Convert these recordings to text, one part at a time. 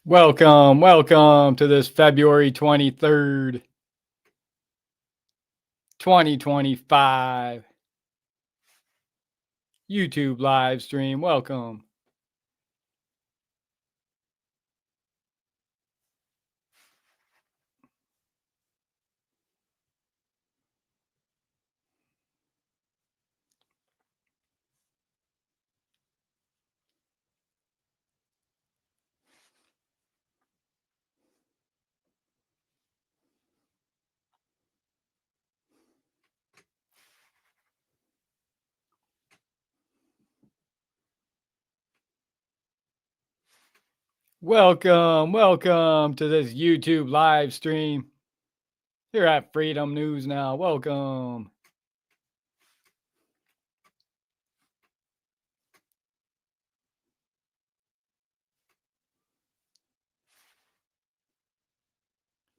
Welcome to this February 23rd, 2025 YouTube live stream. Welcome. Welcome to this YouTube live stream here at Freedom News Now. Welcome.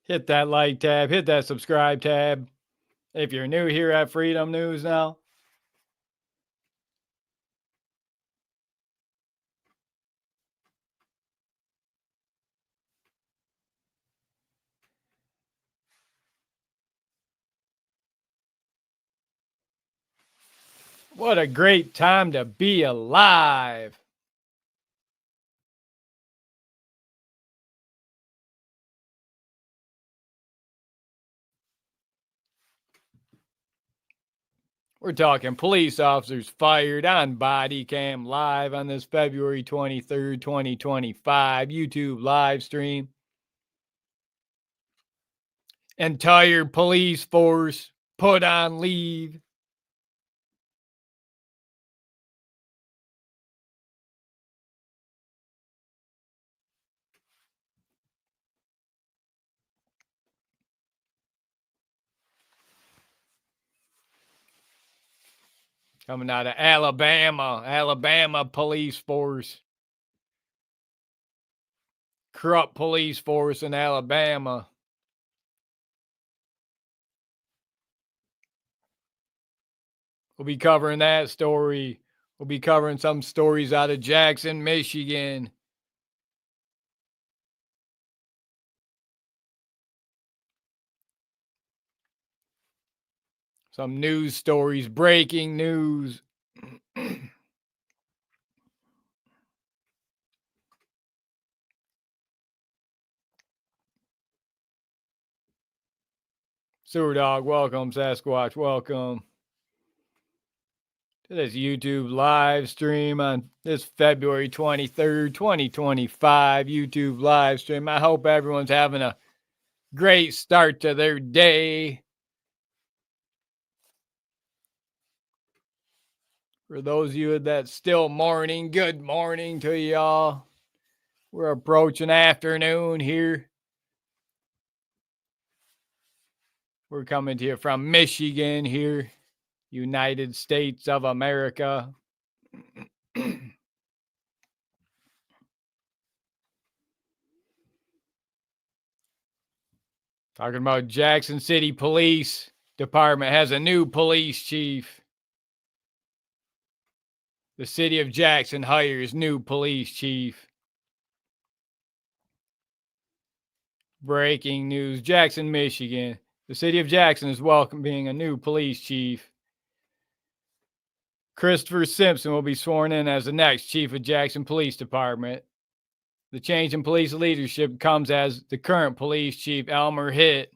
Hit that like tab, hit that subscribe tab if you're new here at Freedom News Now. What a great time to be alive. We're talking police officers fired on Bodycam live on this February 23rd, 2025 YouTube live stream. Entire police force put on leave. Coming out of Alabama police force. Corrupt police force in Alabama. We'll be covering that story. We'll be covering some stories out of Jackson, Michigan. Some news stories, breaking news. Sewer Dog, welcome. Sasquatch, welcome to this YouTube live stream on this February 23rd, 2025 YouTube live stream. I hope everyone's having a great start to their day. For those of you that's still morning, good morning to y'all. We're approaching afternoon here. We're coming to you from Michigan here, United States of America. Talking about Jackson City Police Department has a new police chief. The city of Jackson hires new police chief. Breaking news, Jackson, Michigan. The city of Jackson is welcoming a new police chief. Christopher Simpson will be sworn in as the next chief of Jackson Police Department. The change in police leadership comes as the current police chief, Elmer Hitt,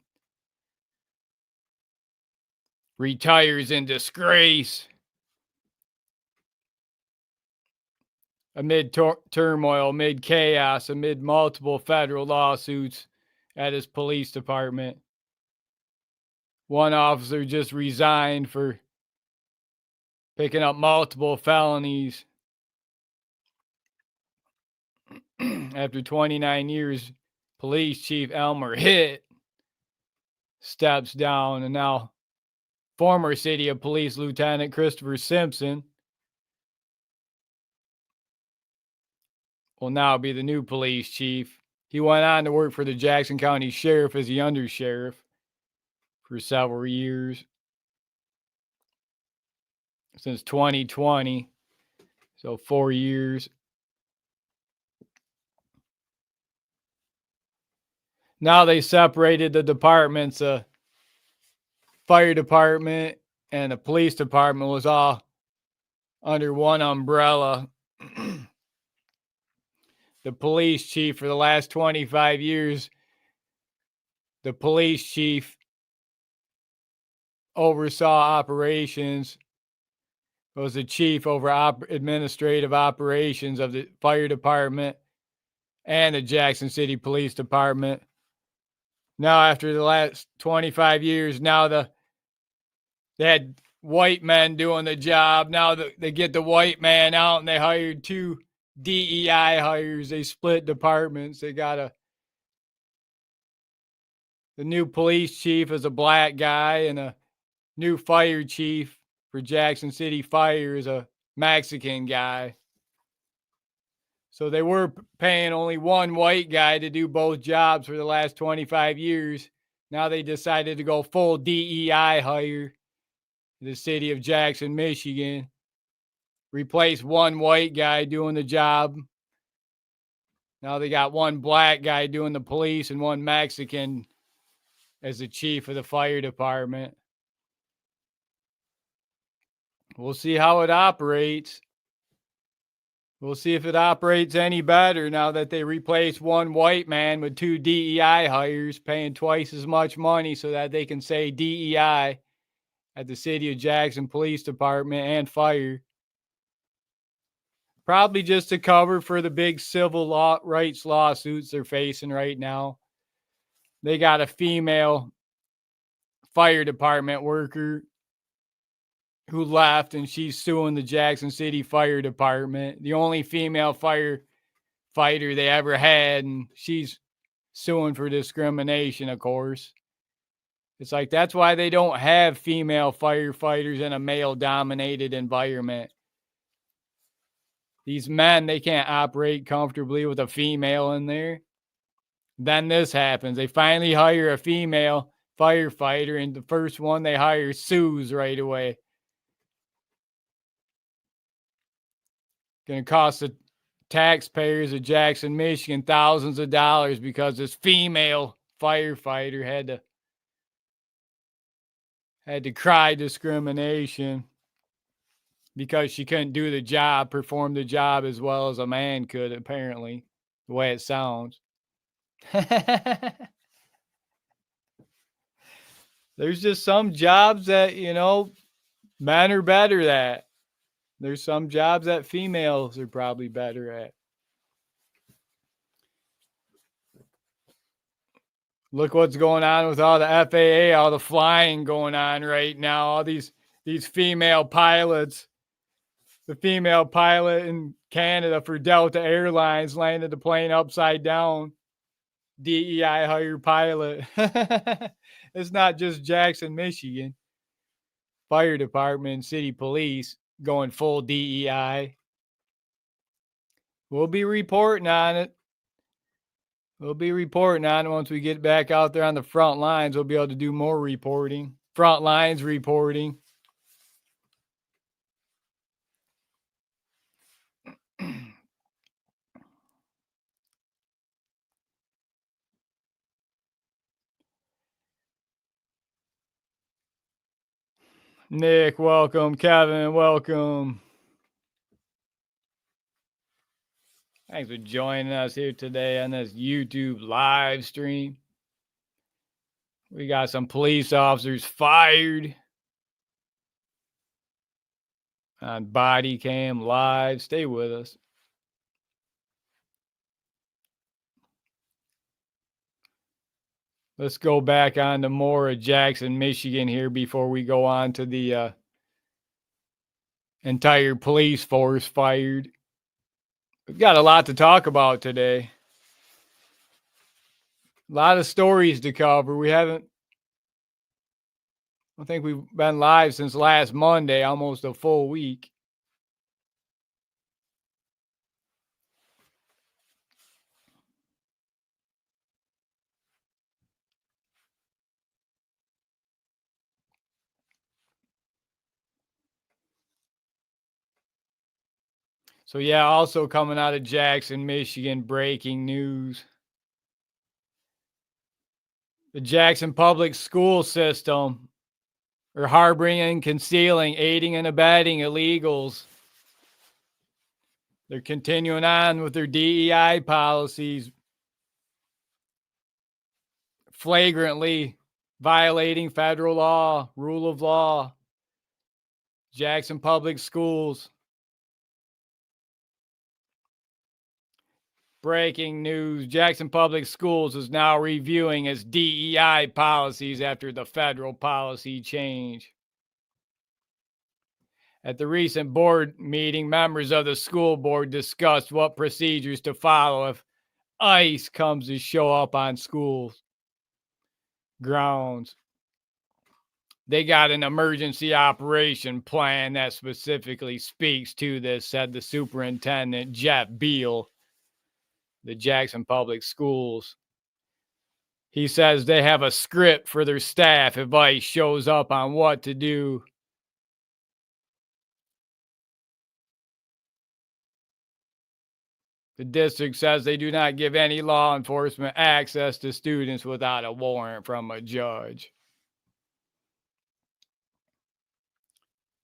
retires in disgrace. Amid turmoil, amid chaos, amid multiple federal lawsuits at his police department. One officer just resigned for picking up multiple felonies. After 29 years, police chief Elmer Hitt steps down, and now former city of police lieutenant Christopher Simpson will now be the new police chief. He went on to work for the Jackson County Sheriff as the undersheriff for several years, since 2020, so 4 years. Now they separated the departments. Fire department and the police department was all under one umbrella. The police chief for the last 25 years, the police chief oversaw operations, was the chief over administrative operations of the fire department and the Jackson City Police Department. Now, after the last 25 years, now they had white men doing the job. Now they get the white man out and they hired 2 DEI hires. They split departments. They got the new police chief is a black guy, and a new fire chief for Jackson City Fire is a Mexican guy. So they were paying only one white guy to do both jobs for the last 25 years. Now they decided to go full DEI hire in the city of Jackson, Michigan. Replace one white guy doing the job. Now they got one black guy doing the police and one Mexican as the chief of the fire department. We'll see how it operates. We'll see if it operates any better now that they replace one white man with 2 DEI hires, paying twice as much money so that they can say DEI at the City of Jackson Police Department and fire. Probably just to cover for the big civil rights lawsuits they're facing right now. They got a female fire department worker who left, and she's suing the Jackson City Fire Department, the only female firefighter they ever had, and she's suing for discrimination, of course. It's like, that's why they don't have female firefighters in a male-dominated environment. These men, they can't operate comfortably with a female in there. Then this happens. They finally hire a female firefighter, and the first one they hire sues right away. Going to cost the taxpayers of Jackson, Michigan, thousands of dollars because this female firefighter had to cry discrimination because she couldn't do the job, perform the job as well as a man could, apparently, the way it sounds. There's just some jobs that, men are better at. There's some jobs that females are probably better at. Look what's going on with all the FAA, all the flying going on right now. All these female pilots. The female pilot in Canada for Delta Airlines landed the plane upside down. DEI hire pilot. It's not just Jackson, Michigan. Fire department, city police going full DEI. We'll be reporting on it. Once we get back out there on the front lines. We'll be able to do more reporting. Front lines reporting. Nick, welcome. Kevin, welcome. Thanks for joining us here today on this YouTube live stream. We got some police officers fired on Bodycam live. Stay with us. Let's go back on to more of Jackson, Michigan here before we go on to the entire police force fired. We've got a lot to talk about today. A lot of stories to cover. I think we've been live since last Monday, almost a full week. So yeah, also coming out of Jackson, Michigan, breaking news. The Jackson public school system are harboring and concealing, aiding and abetting illegals. They're continuing on with their DEI policies, flagrantly violating federal law, rule of law. Jackson Public Schools. Breaking news. Jackson Public Schools is now reviewing its DEI policies after the federal policy change. At the recent board meeting, members of the school board discussed what procedures to follow if ICE comes to show up on school grounds. They got an emergency operation plan that specifically speaks to this, said the superintendent, Jeff Beal, the Jackson Public Schools. He says they have a script for their staff if ICE shows up on what to do. The district says they do not give any law enforcement access to students without a warrant from a judge.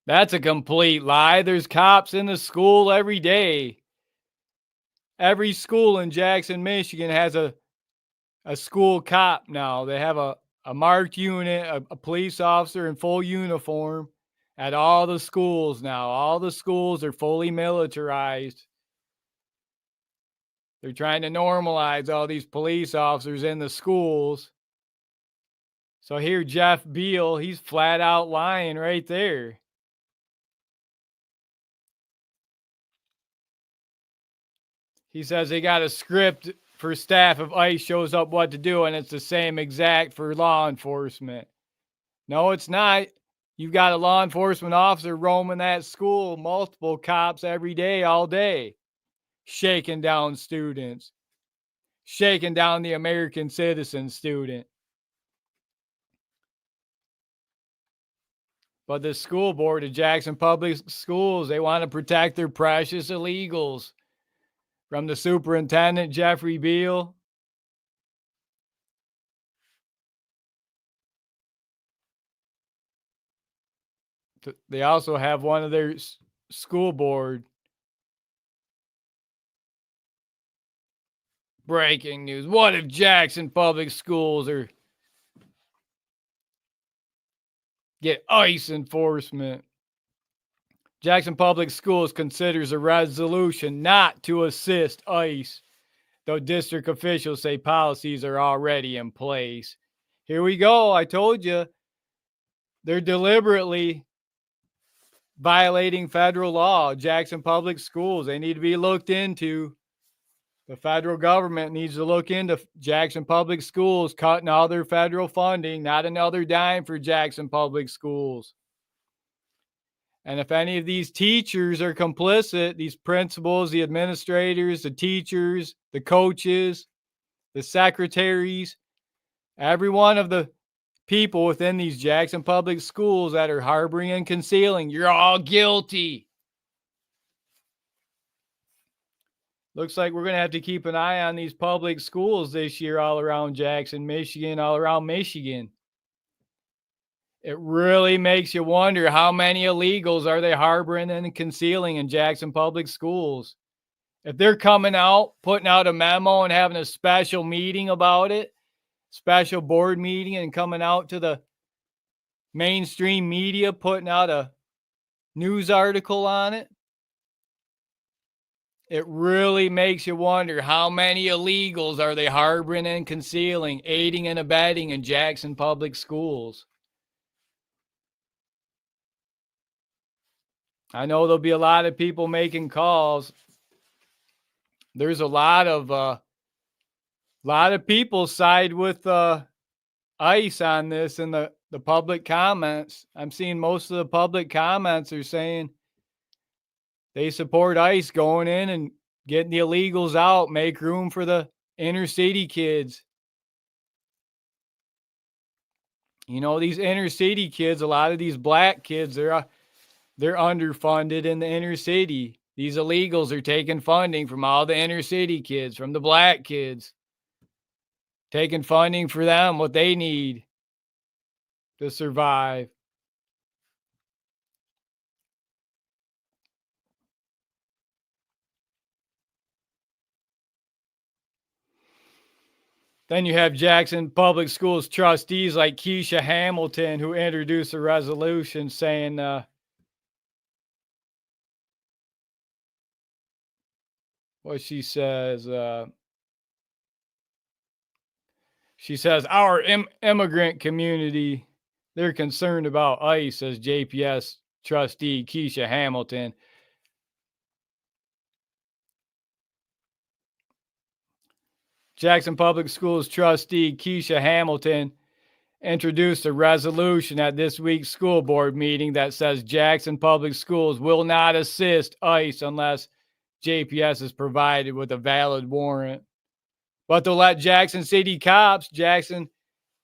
That's a complete lie. There's cops in the school every day. Every school in Jackson, Michigan has a school cop now. They have a marked unit, a police officer in full uniform at all the schools now. All the schools are fully militarized. They're trying to normalize all these police officers in the schools. So here, Jeff Beal, he's flat out lying right there. He says they got a script for staff if ICE shows up what to do, and it's the same exact for law enforcement. No, it's not. You've got a law enforcement officer roaming that school, multiple cops every day, all day, shaking down students, shaking down the American citizen student. But the school board of Jackson Public Schools, they want to protect their precious illegals. From the superintendent, Jeffrey Beal. They also have one of their school board. Breaking news. What if Jackson Public Schools get ICE enforcement? Jackson Public Schools considers a resolution not to assist ICE, though district officials say policies are already in place. Here we go. I told you. They're deliberately violating federal law. Jackson Public Schools, they need to be looked into. The federal government needs to look into Jackson Public Schools, cutting all their federal funding, not another dime for Jackson Public Schools. And if any of these teachers are complicit, these principals, the administrators, the teachers, the coaches, the secretaries, every one of the people within these Jackson Public Schools that are harboring and concealing, you're all guilty. Looks like we're going to have to keep an eye on these public schools this year all around Jackson, Michigan, all around Michigan. It really makes you wonder how many illegals are they harboring and concealing in Jackson Public Schools. If they're coming out, putting out a memo and having a special meeting about it, special board meeting, and coming out to the mainstream media, putting out a news article on it, it really makes you wonder how many illegals are they harboring and concealing, aiding and abetting in Jackson Public Schools. I know there'll be a lot of people making calls. There's a lot of people side with ICE on this in the public comments. I'm seeing most of the public comments are saying they support ICE going in and getting the illegals out, make room for the inner city kids. You know, these inner city kids, a lot of these black kids, they're underfunded in the inner city. These illegals are taking funding from all the inner city kids, from the black kids. taking funding for them, what they need to survive. Then you have Jackson Public Schools trustees like Keisha Hamilton, who introduced a resolution saying, what she says, our immigrant community, they're concerned about ICE, says JPS trustee Keisha Hamilton. Jackson Public Schools trustee Keisha Hamilton introduced a resolution at this week's school board meeting that says Jackson Public Schools will not assist ICE unless JPS is provided with a valid warrant. But they'll let Jackson City cops, Jackson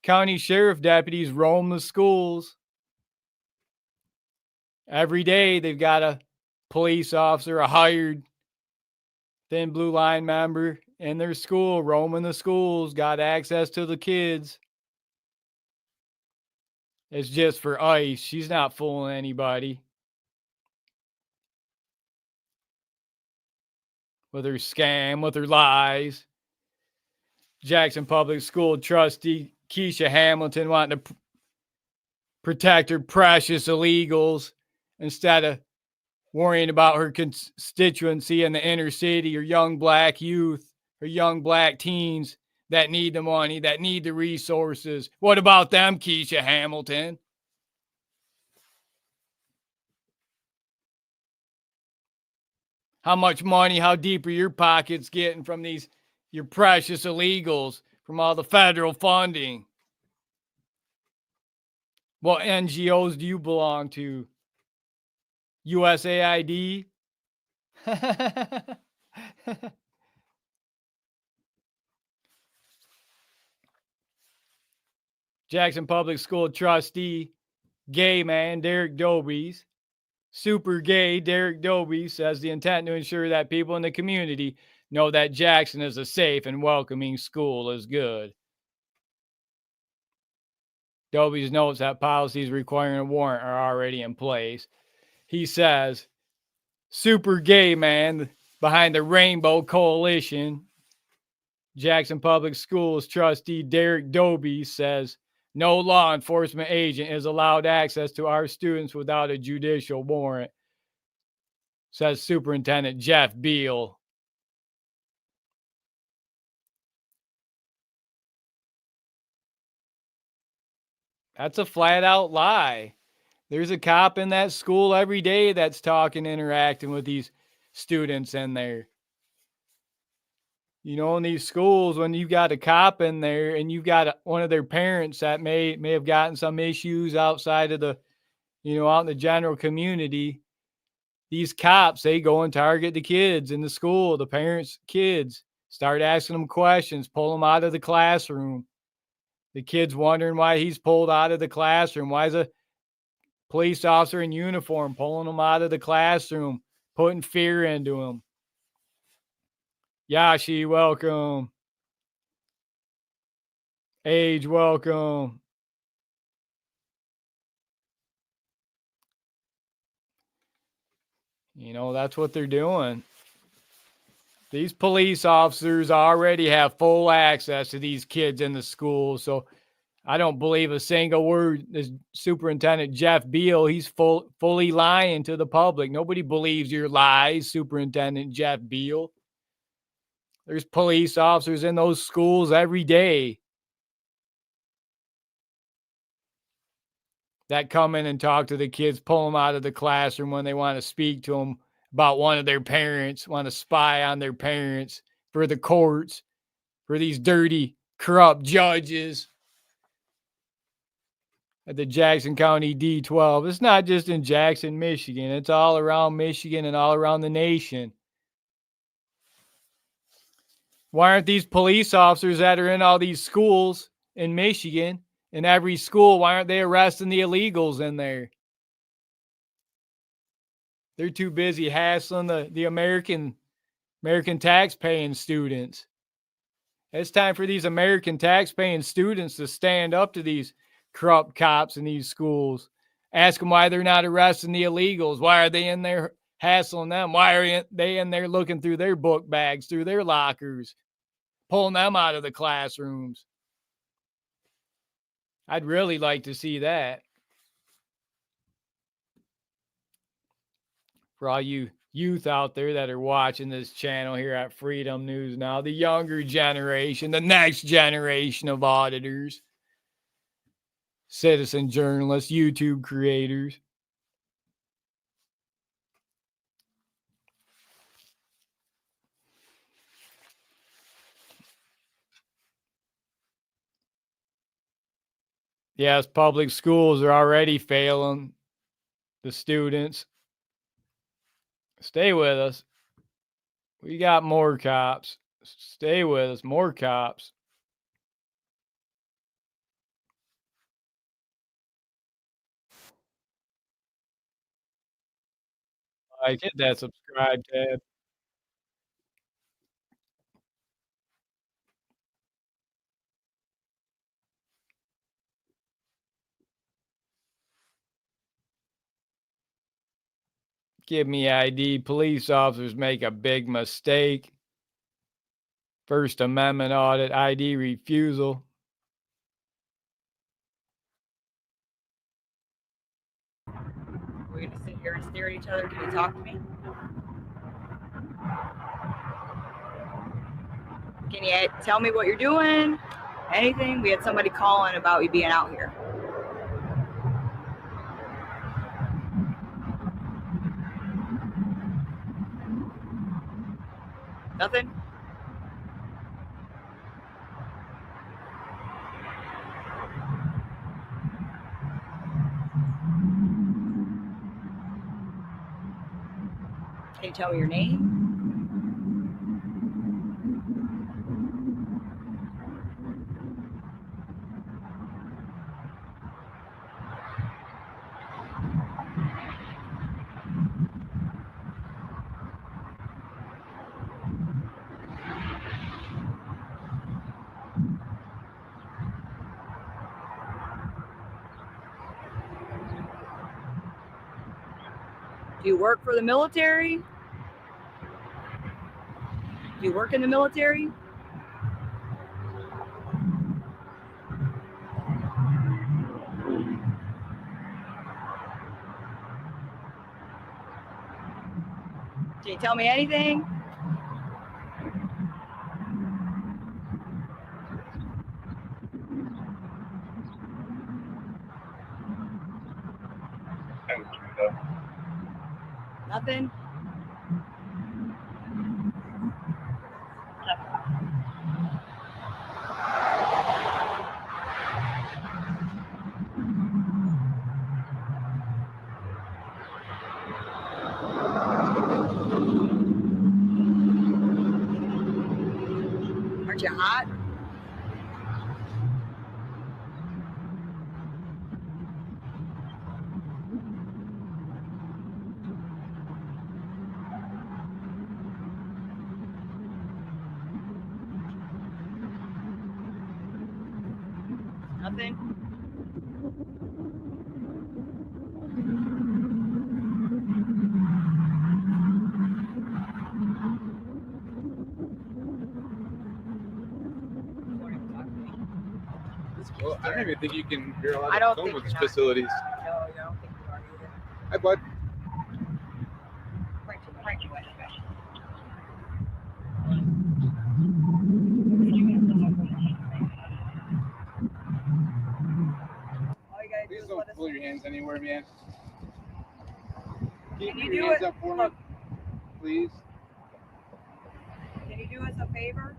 County Sheriff deputies roam the schools. Every day they've got a police officer, a hired thin blue line member in their school, roaming the schools, got access to the kids. It's just for ICE. She's not fooling anybody with her scam, with her lies. Jackson Public School trustee Keisha Hamilton wanting to protect her precious illegals instead of worrying about her constituency in the inner city, or young black youth, or young black teens that need the money, that need the resources. What about them, Keisha Hamilton? How much money, how deep are your pockets getting from these, your precious illegals, from all the federal funding? What NGOs do you belong to? USAID? Jackson Public School trustee, gay man Derek Dobies, super gay Derek Dobies, says the intent to ensure that people in the community know that Jackson is a safe and welcoming school is good. Dobies notes that policies requiring a warrant are already in place. He says, super gay man behind the Rainbow Coalition, Jackson Public Schools trustee Derek Dobies says, no law enforcement agent is allowed access to our students without a judicial warrant, says Superintendent Jeff Beal. That's a flat out lie. There's a cop in that school every day that's talking, interacting with these students in there. You know, in these schools, when you've got a cop in there and you've got one of their parents that may have gotten some issues outside of the, out in the general community, these cops, they go and target the kids in the school, the parents' kids, start asking them questions, pull them out of the classroom. The kid's wondering why he's pulled out of the classroom. Why is a police officer in uniform pulling them out of the classroom, putting fear into them? Yashi, welcome. Age, welcome. That's what they're doing. These police officers already have full access to these kids in the school. So I don't believe a single word. This Superintendent Jeff Beal, he's fully lying to the public. Nobody believes your lies, Superintendent Jeff Beal. There's police officers in those schools every day that come in and talk to the kids, pull them out of the classroom when they want to speak to them about one of their parents, want to spy on their parents for the courts, for these dirty, corrupt judges at the Jackson County D12. It's not just in Jackson, Michigan. It's all around Michigan and all around the nation. Why aren't these police officers that are in all these schools in Michigan, in every school, why aren't they arresting the illegals in there? They're too busy hassling the American tax-paying students It's time for these American tax-paying students to stand up to these corrupt cops in these schools. Ask them why they're not arresting the illegals. Why are they in there hassling them? Why are they in there looking through their book bags, through their lockers, pulling them out of the classrooms? I'd really like to see that. For all you youth out there that are watching this channel here at Freedom News Now, the younger generation, the next generation of auditors, citizen journalists, YouTube creators. Yes, public schools are already failing the students. Stay with us. We got more cops. Stay with us. More cops. Like, hit that subscribe tab. Give me ID. Police officers make a big mistake. First Amendment audit, ID refusal. We're gonna sit here and stare at each other. Can you talk to me? Can you tell me what you're doing? Anything? We had somebody calling about you being out here. Nothing? Can you tell me your name? Do you work for the military? Do you work in the military? Can you tell me anything? Nothing? Aren't you hot? Nothing? Well, I don't even think you can. You're allowed I don't to think film with you're these facilities. No, I don't think you are either. Hi, bud. Frankie went. Please don't pull your hands anywhere, man. Keep Can you your do hands it? up for Look. me, please. Can you do us a favor?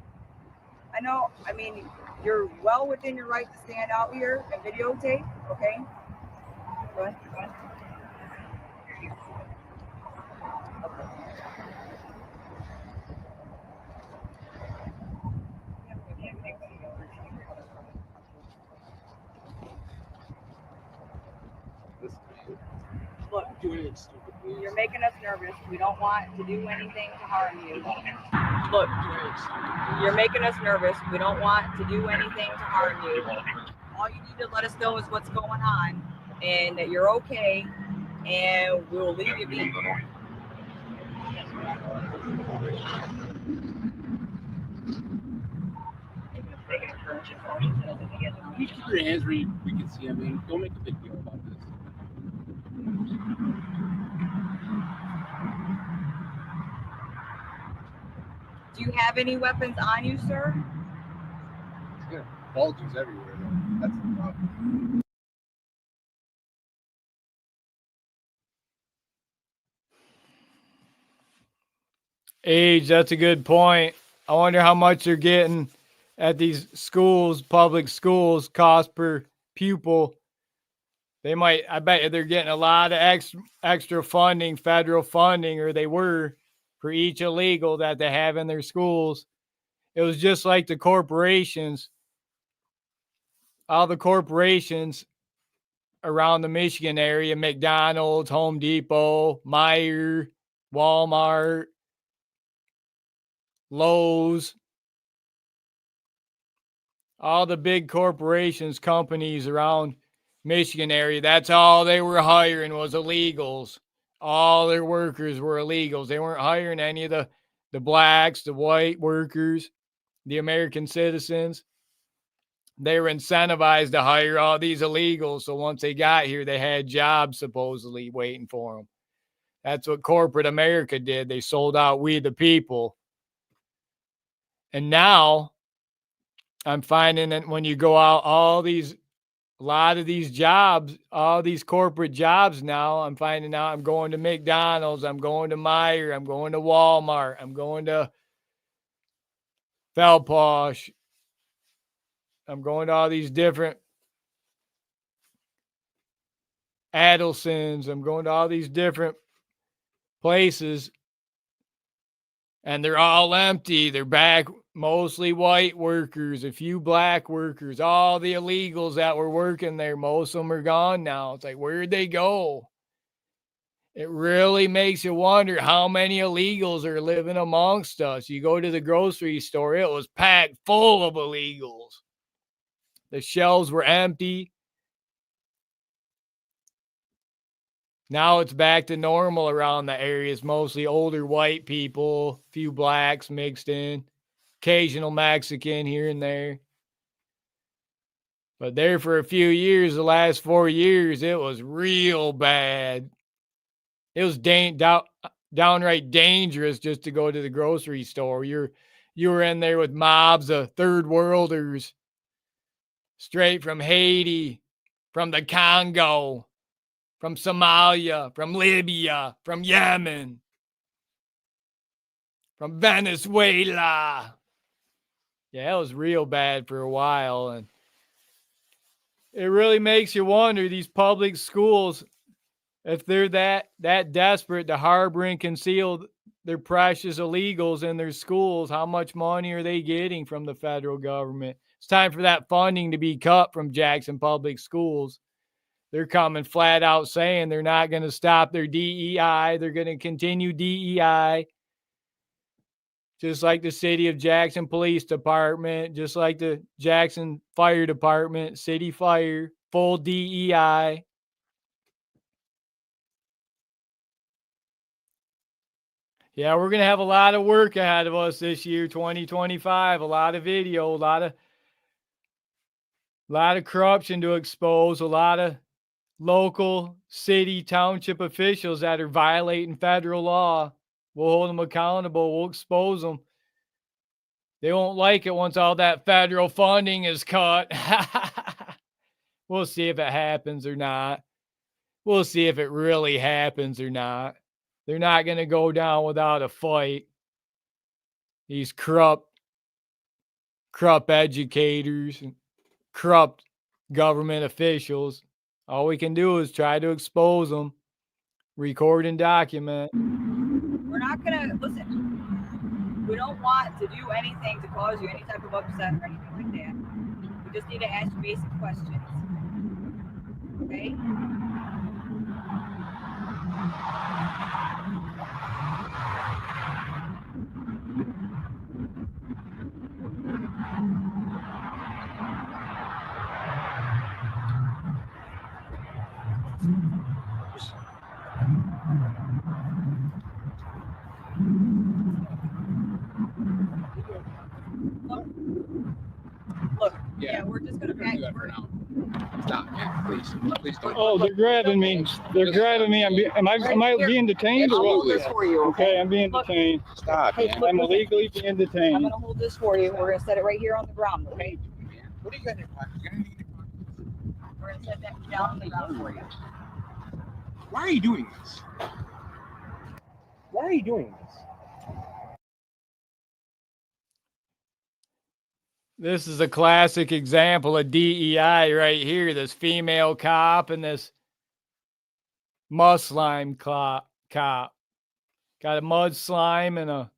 I know, I mean, you're well within your right to stand out here and videotape, okay? Go ahead. Go ahead. Look, you're making us nervous. We don't want to do anything to harm you. Look, you're making us nervous. We don't want to do anything to harm you. All you need to let us know is what's going on and that you're okay, and we'll leave you be. You keep your hands where we can see them. I mean, don't make a big deal about this. Do you have any weapons on you, sir? It's gonna bulges everywhere, though. That's the problem. Age, that's a good point. I wonder how much they're getting at these schools, public schools, cost per pupil. They might, I bet they're getting a lot of extra funding, federal funding, or they were, for each illegal that they have in their schools. It was just like the corporations. All the corporations around the Michigan area, McDonald's, Home Depot, Meijer, Walmart, Lowe's, all the big corporations, companies around Michigan area, that's all they were hiring was illegals. All their workers were illegals. They weren't hiring any of the blacks, the white workers, the American citizens. They were incentivized to hire all these illegals. So once they got here, they had jobs supposedly waiting for them. That's what corporate America did. They sold out we the people. And now I'm finding that when you go out, a lot of these jobs, all these corporate jobs now, I'm finding out I'm going to McDonald's, I'm going to Meijer, I'm going to Walmart, I'm going to Felposh, I'm going to all these different Adelsons, I'm going to all these different places, and they're all empty. They're back, mostly white workers, a few black workers, all the illegals that were working there. Most of them are gone now. It's like, where'd they go? It really makes you wonder how many illegals are living amongst us. You go to the grocery store, it was packed full of illegals. The shelves were empty. Now it's back to normal around the areas, mostly older white people, few blacks mixed in, occasional Mexican here and there. But there for a few years, the last 4 years, it was real bad. It was downright dangerous just to go to the grocery store. You were in there with mobs of third worlders, straight from Haiti, from the Congo, from Somalia, from Libya, from Yemen, from Venezuela. Yeah, it was real bad for a while. And it really makes you wonder, these public schools, if they're that desperate to harbor and conceal their precious illegals in their schools, how much money are they getting from the federal government? It's time for that funding to be cut from Jackson Public Schools. They're coming flat out saying they're not going to stop their DEI. They're going to continue DEI. Just like the City of Jackson Police Department, just like the Jackson Fire Department, City Fire, full DEI. Yeah, we're going to have a lot of work ahead of us this year, 2025. A lot of video, a lot of corruption to expose, a lot of local, city, township officials that are violating federal law. We'll hold them accountable. We'll expose them. They won't like it once all that federal funding is cut. We'll see if it happens or not. We'll see if it really happens or not. They're not going to go down without a fight. These corrupt educators, and corrupt government officials. All we can do is try to expose them, record and document. We're not going to, listen, we don't want to do anything to cause you any type of upset or anything like that. We just need to ask basic questions. Okay? Look, Yeah. yeah, we're just gonna Do pack. that for now. Stop, man. Please. Please don't. Oh, they're grabbing me. They're grabbing me. Am I being detained or I'll hold what? this for you. Okay, I'm being Look. detained. Stop, Hey, man. look, I'm listen. illegally being I'm detained. gonna hold this for you. We're gonna set it right here on the ground, okay? What do you got in your pocket? You got anything in your pocket? We're gonna set that down on the ground for you. Why are you doing this? Why are you doing this? This is a classic example of DEI right here. This female cop and this mud slime cop. Got a mud slime and a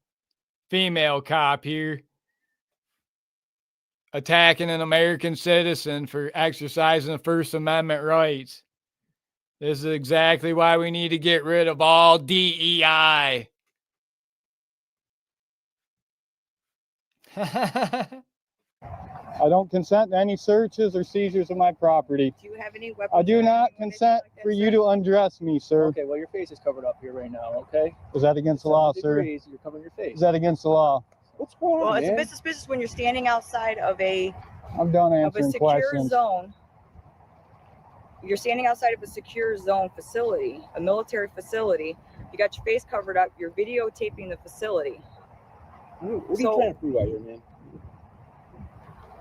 female cop here attacking an American citizen for exercising the First Amendment rights. This is exactly why we need to get rid of all DEI. I don't consent to any searches or seizures of my property. Do you have any weapons? I do or not anything consent like that, for sir? you to undress me, sir. Okay, well, your face is covered up here right now, okay? Is that against the law, 70 sir? degrees, you're covering your face. Is that against the law? What's going on, Well, it's man? a business when you're standing outside of a I'm done of a answering secure questions. zone. You're standing outside of a secure zone facility, a military facility. You got your face covered up. You're videotaping the facility. What are you So- trying to prove out here, man?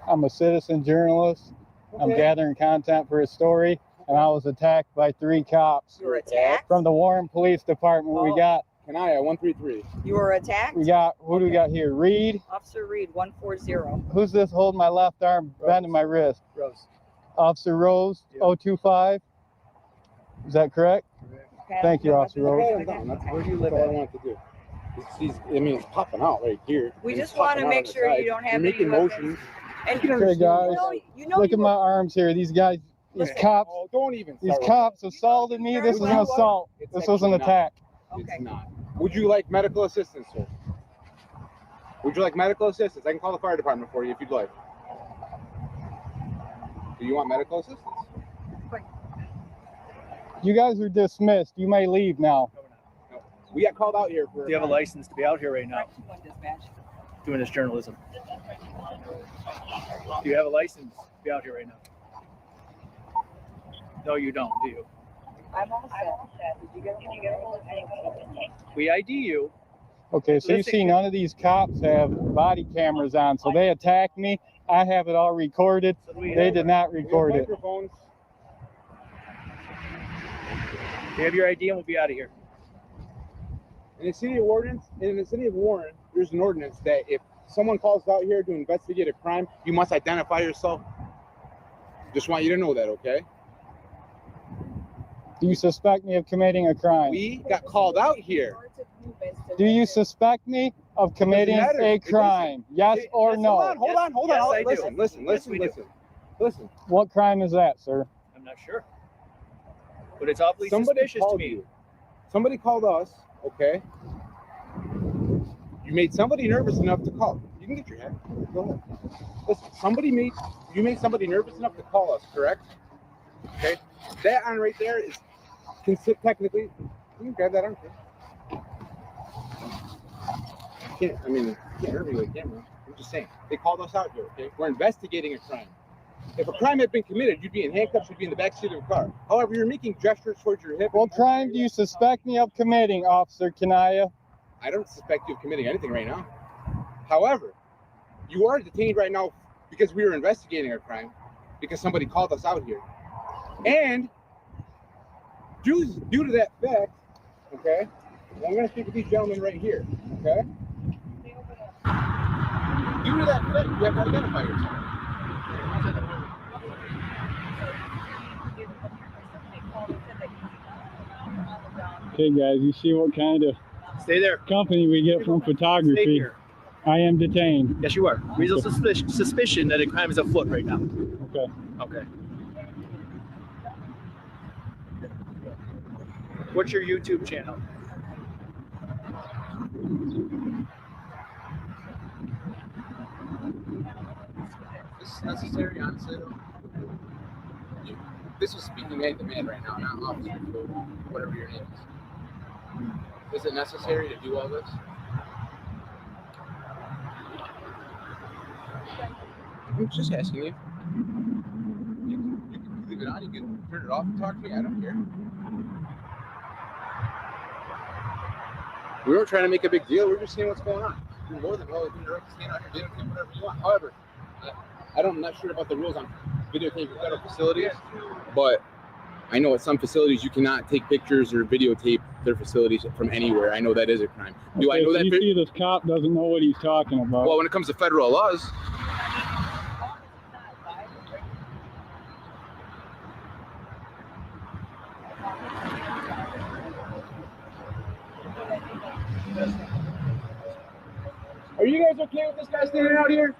I'm a citizen journalist. I'm Okay. gathering content for a story, and I was attacked by 3 cops You were attacked. from the Warren Police Department. Oh. We got, Kanaya 133. You were attacked. who do we got here? Reed. Officer Reed 140. Who's this holding my left arm, bending my wrist? Rose. Officer Rose, Yeah. 025. Is that correct? Okay, Thank you, no Officer weapons or Rose. anything like that? That's Okay. Where do you live all I at? want to do. I mean, it's popping out right here. We and just it's want popping to out make on the sure side. you don't have You're any making weapons. motions. And You can Okay, guys. you know Look you at my arms here. These guys, these Listen. cops, Oh, don't even. these start with cops that. assaulted me. This was an assault. It's This was an actually not. attack. It's Okay. not. Would you like medical assistance, sir? Would you like medical assistance? I can call the fire department for you if you'd like. Do you want medical assistance? You guys are dismissed. You may leave now. No. We got called out here for. Do you have a license to be out here right now Correction one dispatch. doing this journalism? Do you have a license to be out here right now? No, you don't, do you? I'm all set. Did you get a hold of anything? We ID you. Okay, so you Listen, see none of these cops have body cameras on, so they attacked me. I have it all recorded. So do we They have, did not We have record it. microphones. you have your ID and we'll be out of here. In the city of Warren, there's an ordinance that if someone calls out here to investigate a crime, you must identify yourself. Just want you to know that, okay? Do you suspect me of committing a crime? We got called out here. Do you suspect me of committing matter. a It doesn't. crime? Yes or no? Hold on. Yes, I do. Listen. What crime is that, sir? I'm not sure. But it's awfully Somebody suspicious to called me. you. Somebody called us, okay? You made somebody nervous enough to call. You can get your head. Go ahead. Listen, you made somebody nervous enough to call us, correct? Okay? That on right there is technically, you can grab that arm. You can't hurt me with a camera. I'm just saying. They called us out here, okay? We're investigating a crime. If a crime had been committed, you'd be in handcuffs, you'd be in the backseat of a car. However, you're making gestures towards your hip. What crime do you suspect me of committing, Officer Kanaya? I don't suspect you of committing anything right now. However, you are detained right now because we were investigating a crime, because somebody called us out here. And due to that fact, okay, I'm going to speak with these gentlemen right here, okay? Due to that fact, you have to identify yourself. Okay, guys, you see what kind of Stay there. company we get from Stay photography. here. I am detained. Yes, you are. Reasonable suspicion that a crime is afoot right now. Okay. Okay. What's your YouTube channel? This is necessary, honestly. This is speaking man to man right now, not officer, whatever your name is. Is it necessary to do all this? I'm just asking you. You can leave it on, you can turn it off and talk to me. I don't care. We weren't trying to make a big deal. We're just seeing what's going on. You're more than well within your right to stand out here, videotape whatever you want. However, I'm not sure about the rules on videotaping federal facilities, but I know at some facilities you cannot take pictures or videotape their facilities from anywhere. I know that is a crime. Do I know that? You see, this cop doesn't know what he's talking about. Well, when it comes to federal laws. Are you guys okay with this guy standing out here?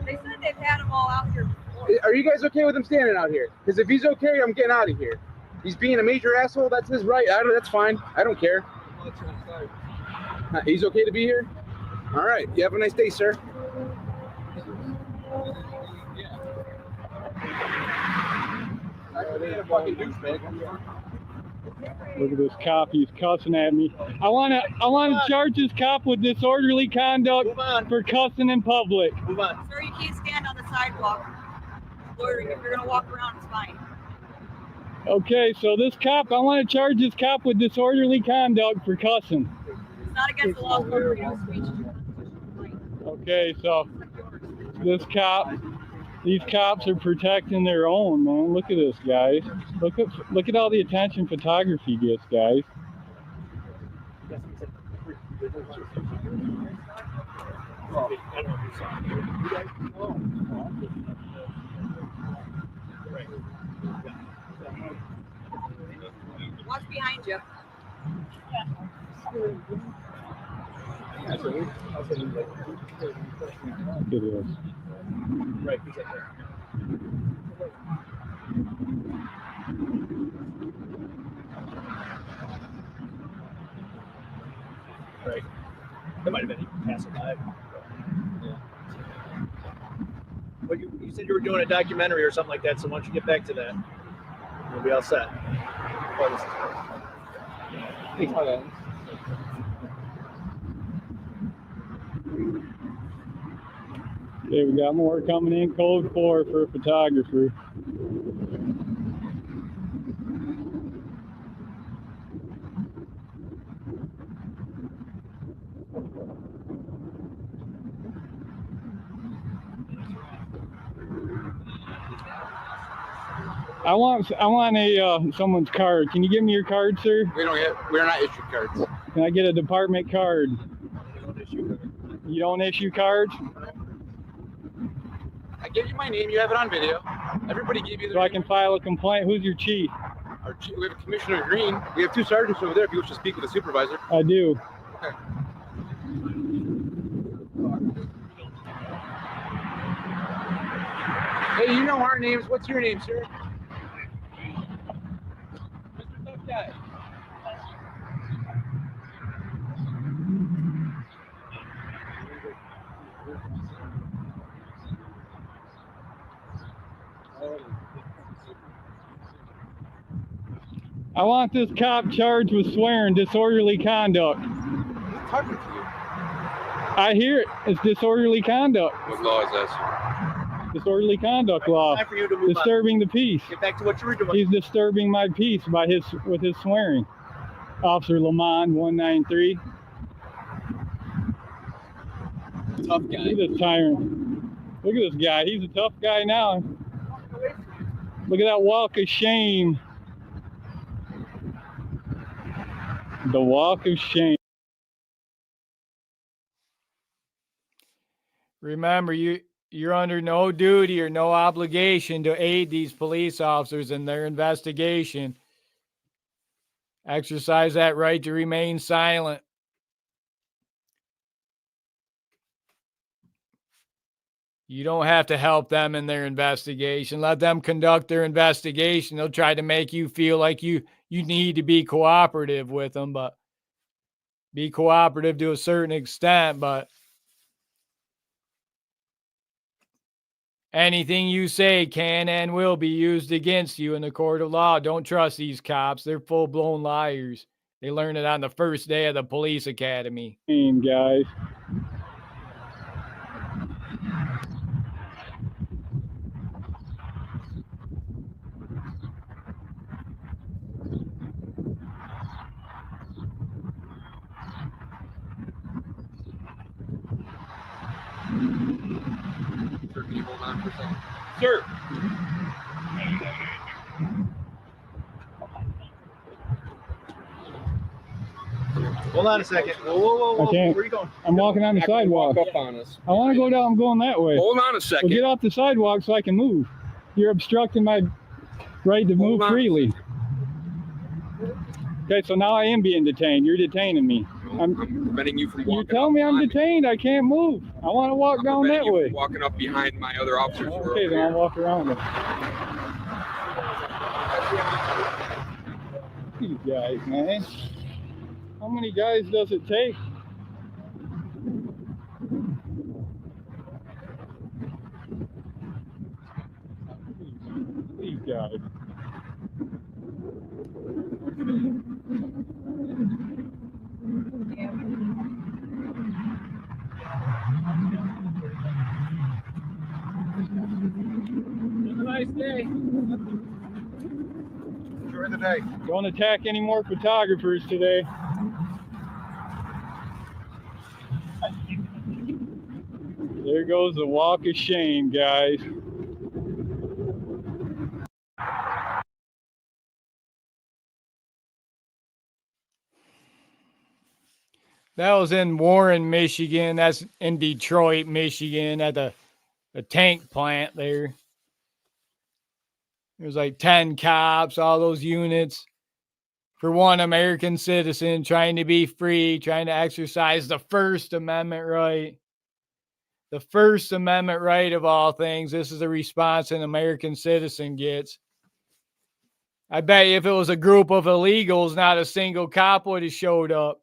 They said they've had them all out here before. Are you guys okay with him standing out here? Because if he's okay, I'm getting out of here. He's being a major asshole. That's his right. That's fine. I don't care. He's okay to be here? All right. You have a nice day, sir. Look at this cop, he's cussing at me. I wanna charge this cop with disorderly conduct for cussing in public. Move on. Sir, you can't stand on the sidewalk. Loitering. If you're gonna walk around, it's fine. Okay, so this cop, I want to charge this cop with disorderly conduct for cussing. It's not against the law, sir. Freedom of speech is your constitutional right. Okay, so this cop, these cops are protecting their own, man. Look at this, guys. Look at all the attention photography gets, guys. Watch behind you. Look at this. Right, he's right there. Right. That might have been passing by. Yeah. Well, you said you were doing a documentary or something like that, so why don't you get back to that? We'll be all set. Okay, we got more coming in. Code 4 for a photographer. I want a someone's card. Can you give me your card, sir? We're not issued cards. Can I get a department card? You don't issue cards? I gave you my name. You have it on video. Everybody gave you. So I can file a complaint. Who's your chief? We have a Commissioner Green. We have 2 sergeants over there. If you wish to speak with the supervisor. I do. Okay. Hey, you know our names. What's your name, sir? Mr. Tough Guy. I want this cop charged with swearing, disorderly conduct. Who's talking to you? I hear it. It's disorderly conduct. What law is that? Disorderly conduct law. Time for you to move Disturbing the peace. on. Get back to what you were doing. He's disturbing my peace with his swearing. Officer Lamond 193. Tough guy. Look at this tyrant. Look at this guy. He's a tough guy now. Look at that walk of shame. The walk of shame. Remember, you're under no duty or no obligation to aid these police officers in their investigation. Exercise that right to remain silent. You don't have to help them in their investigation. Let them conduct their investigation. They'll try to make you feel like you need to be cooperative with them, but be cooperative to a certain extent, but Anything you say can and will be used against you in the court of law. Don't trust these cops. They're full-blown liars. They learned it on the first day of the police academy. Guys. Sir, can you hold on for a second? Sir. Hold on a second. Whoa. I can't. Where are you going? I'm walking on the sidewalk. Walk up on us. I want to go down. I'm going that way. Hold on a Well, second. get off the sidewalk so I can move. You're obstructing my right to move freely. Okay, so now I am being detained. You're detaining me. I'm preventing you from walking. You tell me I'm detained. I can't move. I want to walk down that way. Walking up behind my other officers. Okay, then I'll walk around it. These guys, man. How many guys does it take? These guys. Have a nice day. Enjoy the day. Don't attack any more photographers today. There goes the walk of shame, guys. That was in Warren, Michigan. That's in Detroit, Michigan, at the tank plant there. There's like 10 cops, all those units for one American citizen trying to be free, trying to exercise the First Amendment right. The First Amendment right of all things. This is the response an American citizen gets. I bet you if it was a group of illegals, not a single cop would have showed up.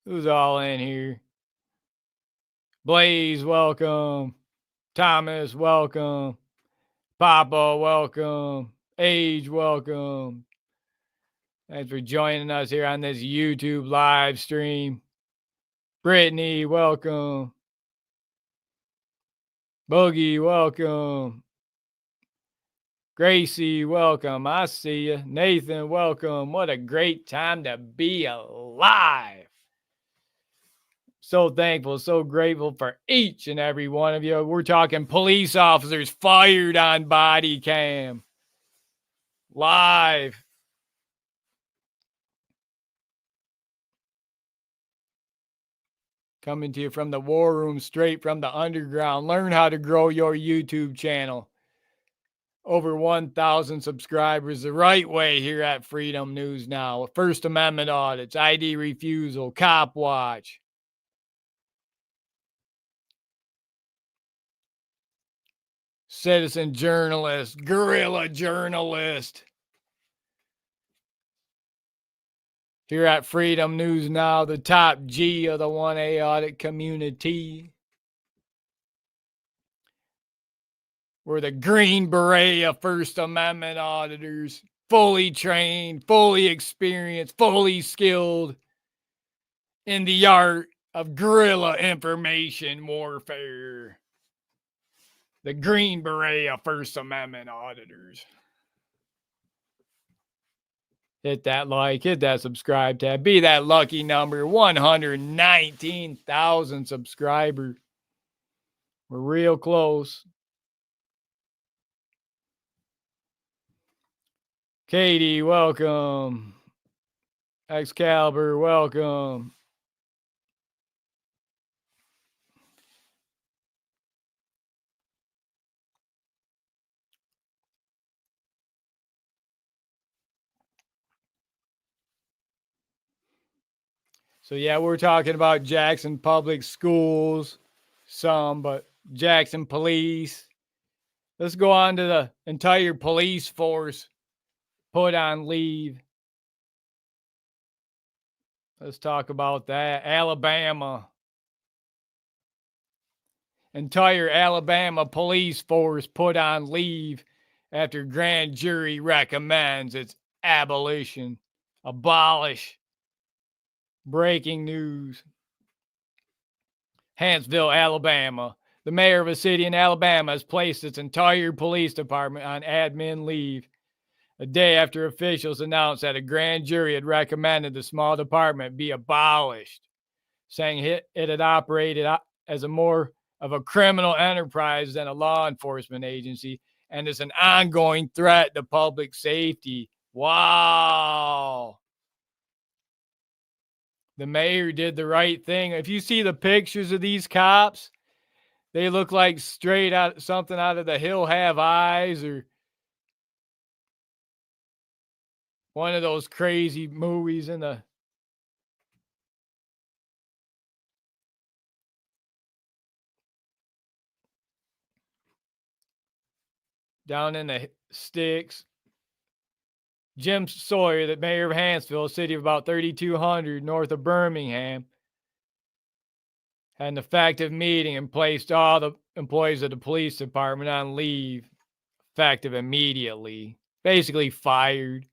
Who's all in here? Blaze, welcome. Thomas, welcome. Papa, welcome. Age, welcome. Thanks for joining us here on this YouTube live stream. Brittany, welcome. Boogie, welcome. Gracie, welcome. I see you. Nathan, welcome. What a great time to be alive. So thankful, so grateful for each and every one of you. We're talking police officers fired on Bodycam. Live. Coming to you from the war room, straight from the underground. Learn how to grow your YouTube channel. Over 1,000 subscribers the right way here at Freedom News Now. First Amendment audits, ID refusal, cop watch. Citizen journalist, guerrilla journalist. Here at Freedom News Now, the top G of the 1A audit community. We're the Green Beret of First Amendment auditors. Fully trained, fully experienced, fully skilled in the art of guerrilla information warfare. The Green Beret of First Amendment auditors. Hit that like, hit that subscribe tab. Be that lucky number, 119,000 subscribers. We're real close. Katie, welcome. Excalibur, welcome. So yeah, we're talking about Jackson Public Schools, but Jackson Police. Let's go on to the entire police force put on leave. Let's talk about that. Alabama. Entire Alabama police force put on leave after grand jury recommends its abolition. Abolish. Breaking news. Huntsville, Alabama. The mayor of a city in Alabama has placed its entire police department on admin leave a day after officials announced that a grand jury had recommended the small department be abolished, saying it had operated as a more of a criminal enterprise than a law enforcement agency and is an ongoing threat to public safety. Wow. The mayor did the right thing. If you see the pictures of these cops, they look like straight out something out of The Hill Have Eyes or one of those crazy movies in the down in the sticks. Jim Sawyer, the mayor of Huntsville, a city of about 3,200 north of Birmingham, had an effective meeting and placed all the employees of the police department on leave, effective immediately, basically fired.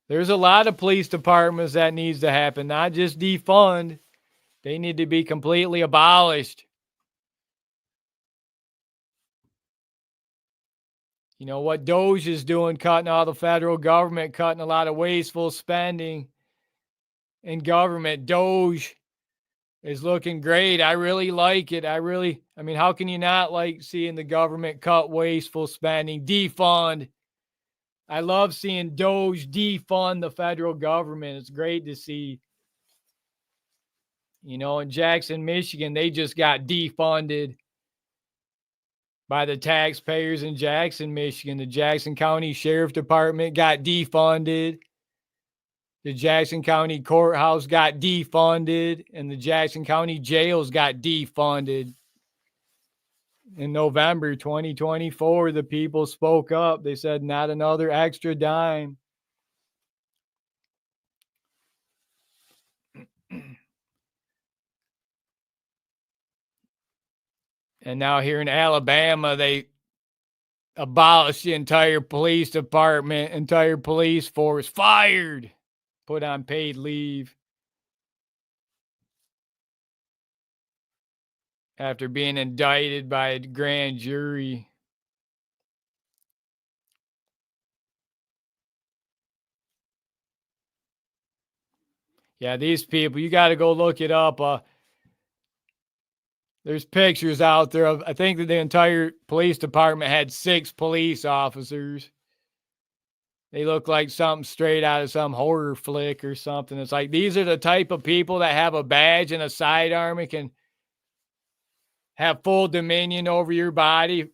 There's a lot of police departments that needs to happen, not just defund. They need to be completely abolished. You know what Doge is doing, cutting all the federal government, cutting a lot of wasteful spending in government. Doge is looking great. I really like it. I mean, how can you not like seeing the government cut wasteful spending, defund? I love seeing Doge defund the federal government. It's great to see. You know, in Jackson, Michigan, they just got defunded by the taxpayers in Jackson, Michigan. The Jackson County Sheriff Department got defunded. The Jackson County Courthouse got defunded. And the Jackson County jails got defunded. In November 2024, the people spoke up. They said, not another extra dime. And now here in Alabama, they abolished the entire police department, entire police force, fired, put on paid leave after being indicted by a grand jury. Yeah, these people, you got to go look it up. There's pictures out there of, I think that the entire police department had 6 police officers. They look like something straight out of some horror flick or something. It's like, these are the type of people that have a badge and a sidearm and can have full dominion over your body.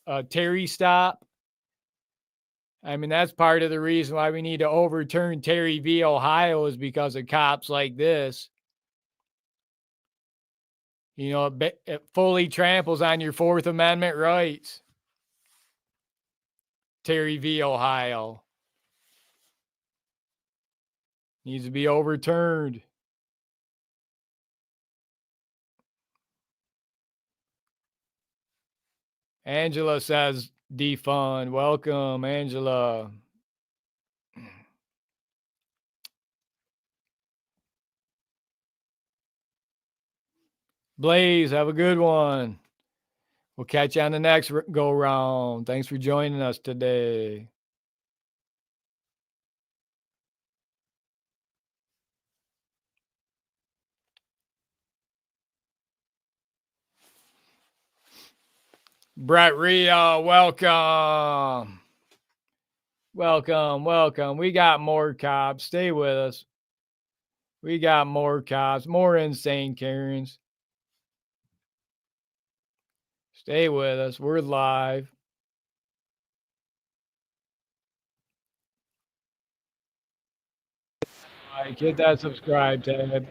A Terry stop. I mean, that's part of the reason why we need to overturn Terry v. Ohio, is because of cops like this. You know, it fully tramples on your Fourth Amendment rights. Terry v. Ohio needs to be overturned. Angela says defund. Welcome, Angela. Blaze, have a good one. We'll catch you on the next go round. Thanks for joining us today. Brett Rio, welcome. Welcome. We got more cops. Stay with us. We got more cops, more insane Karens. Stay with us. We're live. All right, hit that subscribe tab.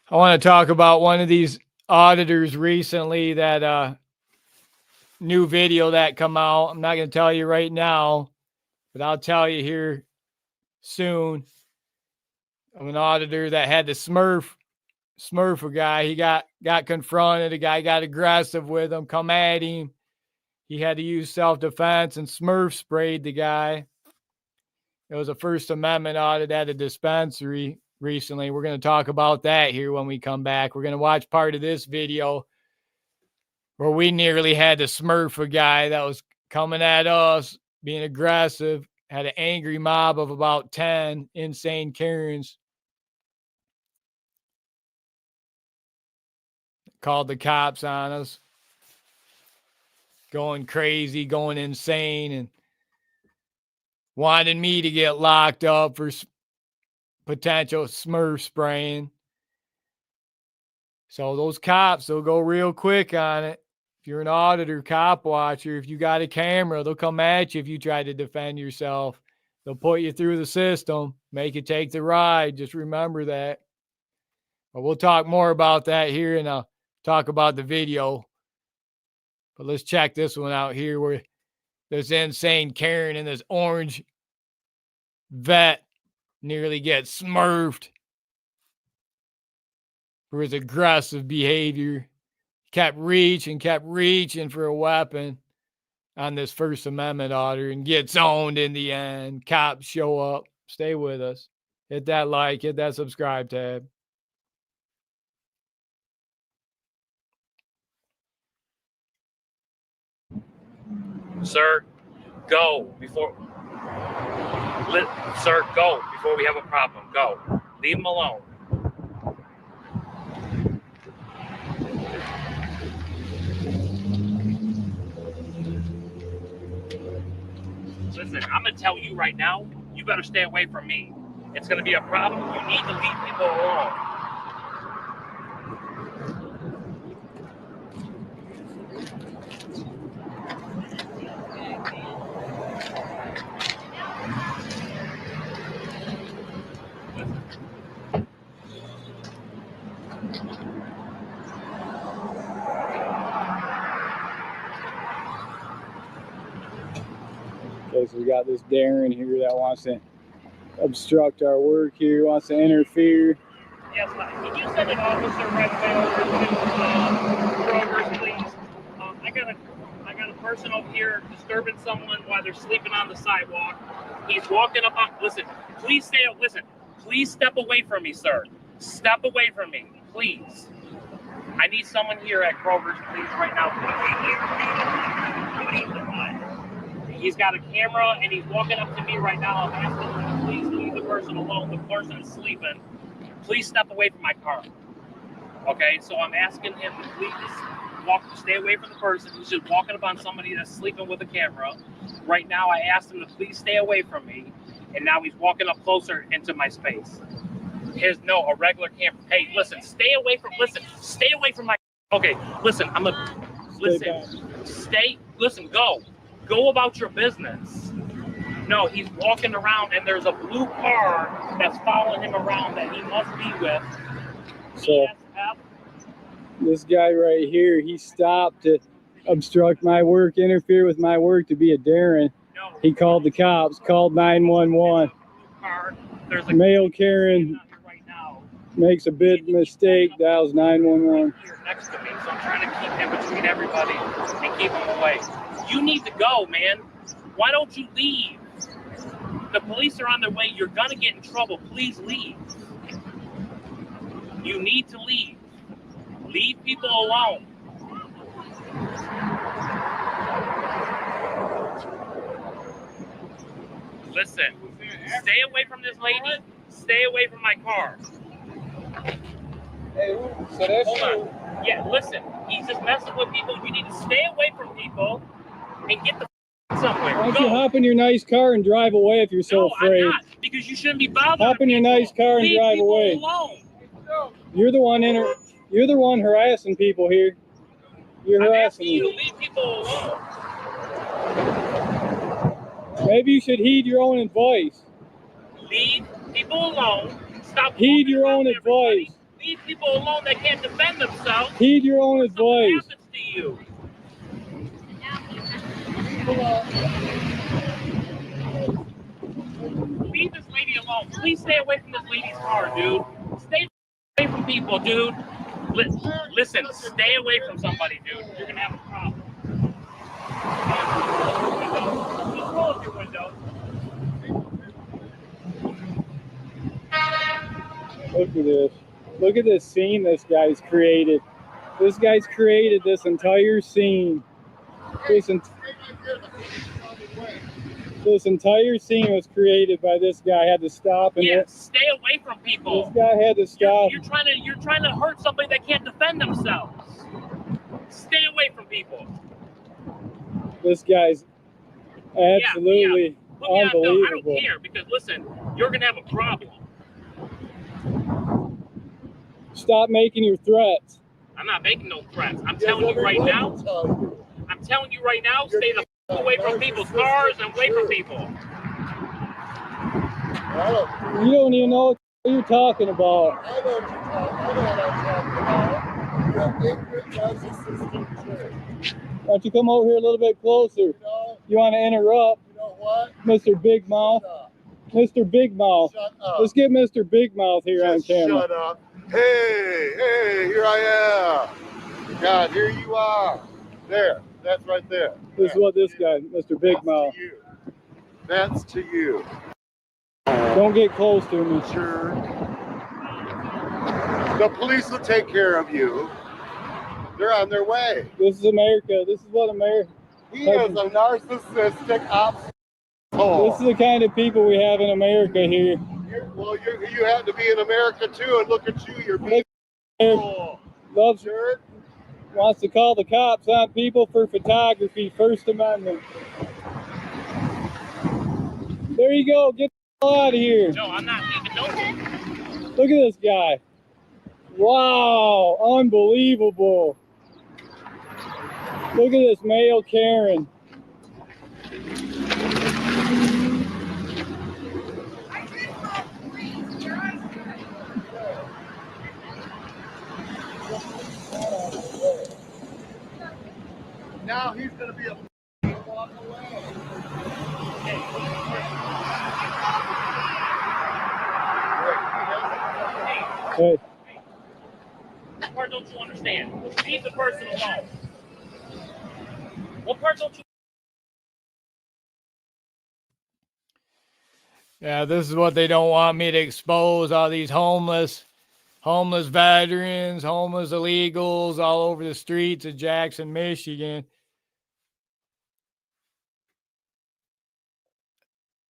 I want to talk about one of these auditors recently that new video that come out. I'm not going to tell you right now, but I'll tell you here soon. Of an auditor that had to smurf a guy. He got confronted. A guy got aggressive with him, come at him. He had to use self-defense and smurf sprayed the guy. It was a First Amendment audit at a dispensary recently. We're going to talk about that here when we come back. We're going to watch part of this video where we nearly had to smurf a guy that was coming at us, being aggressive, had an angry mob of about 10 insane Karens. Called the cops on us, going crazy, going insane, and wanted me to get locked up for potential smurf spraying. So those cops, they'll go real quick on it. If you're an auditor, cop watcher, if you got a camera, they'll come at you if you try to defend yourself. They'll put you through the system, make you take the ride. Just remember that. But we'll talk more about that here, and I'll talk about the video. But let's check this one out here where this insane Karen in this orange vet nearly gets smurfed for his aggressive behavior. Kept reaching for a weapon on this First Amendment auditor and gets owned in the end. Cops show up. Stay with us. Hit that like, hit that subscribe tab. Sir, go before. Sir, go before we have a problem. Go. Leave him alone. Listen, I'm going to tell you right now, you better stay away from me. It's going to be a problem. You need to leave people alone. Okay, so we got this Darren here that wants to obstruct our work here, wants to interfere. Yes, can you send an officer right away over to Kroger's, please? I got a person over here disturbing someone while they're sleeping on the sidewalk. He's walking up on. Listen, please please step away from me, sir. Step away from me, please. I need someone here at Kroger's, please, right now. He's got a camera and he's walking up to me right now. I'm asking him to please leave the person alone. The person is sleeping. Please step away from my car. Okay, so I'm asking him to please stay away from the person. He's just walking up on somebody that's sleeping with a camera. Right now, I asked him to please stay away from me, and now he's walking up closer into my space. A regular camera. Hey, stay away from my. Okay, go about your business. No, he's walking around and there's a blue car that's following him around that he must be with. So this guy right here, he stopped to obstruct my work, interfere with my work to be a Darren. He called the cops, called 911. Male Karen makes a big mistake, dials 911. Next to me, so I'm trying to keep him between everybody and keep him away. You need to go, man. Why don't you leave? The police are on their way. You're going to get in trouble. Please leave. You need to leave. Leave people alone. Listen, stay away from this lady. Stay away from my car. Hey, so that's Hold on. Yeah, listen. He's just messing with people. You need to stay away from people and get the somewhere. Why don't you hop in your nice car and drive away if you're so afraid? I'm not, because you shouldn't be bothering Hop in your people. nice car and Leave drive people away. Alone. You're the one harassing people here. You're I'm harassing asking you to me. leave people alone. Maybe you should heed your own advice. Leave people alone. Stop. Heed your walking own around everybody. advice. Leave people alone that can't defend themselves. Heed your own Something advice. happens to you. Leave this lady alone. Please stay away from this lady's car, dude. Stay away from people, dude. Listen, stay away from somebody, dude. You're gonna have a problem. Just roll up your window. Look at this. Look at this scene this guy's created. This guy's created this entire scene. This entire scene was created by this guy. Had to stop and Stay away from people. This guy had to stop. You're trying to hurt somebody that can't defend themselves. Stay away from people. This guy's absolutely unbelievable. I don't care because listen, you're gonna have a problem. Stop making your threats. I'm not making no threats. I'm telling you right now. I'm telling you right now. Stay the f away from people's cars and away from people. You don't even know what you're talking about. I know what I'm talking about. You're ignorant narcissistic. Why don't you come over here a little bit closer? You want to interrupt? You know what? Mr. Big Mouth. Mr. Big Mouth. Shut up. Let's get Mr. Big Mouth here on camera. Shut up. Hey, here I am. God, here you are. There, that's right there. This is what this guy, Mr. Big Mouth. That's to you. Don't get close to me. Sure. The police will take care of you. They're on their way. This is America. This is what America. He is a narcissistic asshole. This is the kind of people we have in America here. Well, you have to be in America too, and look at you. You're being Loves sure. Wants to call the cops on people for photography. First Amendment. There you go. Get the hell out of here. No, I'm not leaving. No. Look at this guy. Wow, unbelievable. Look at this male Karen. Now he's going to be a walk away. Hey. What part don't you understand? Leave the person alone. What part don't you? Yeah, this is what they don't want me to expose, all these homeless veterans, homeless illegals all over the streets of Jackson, Michigan.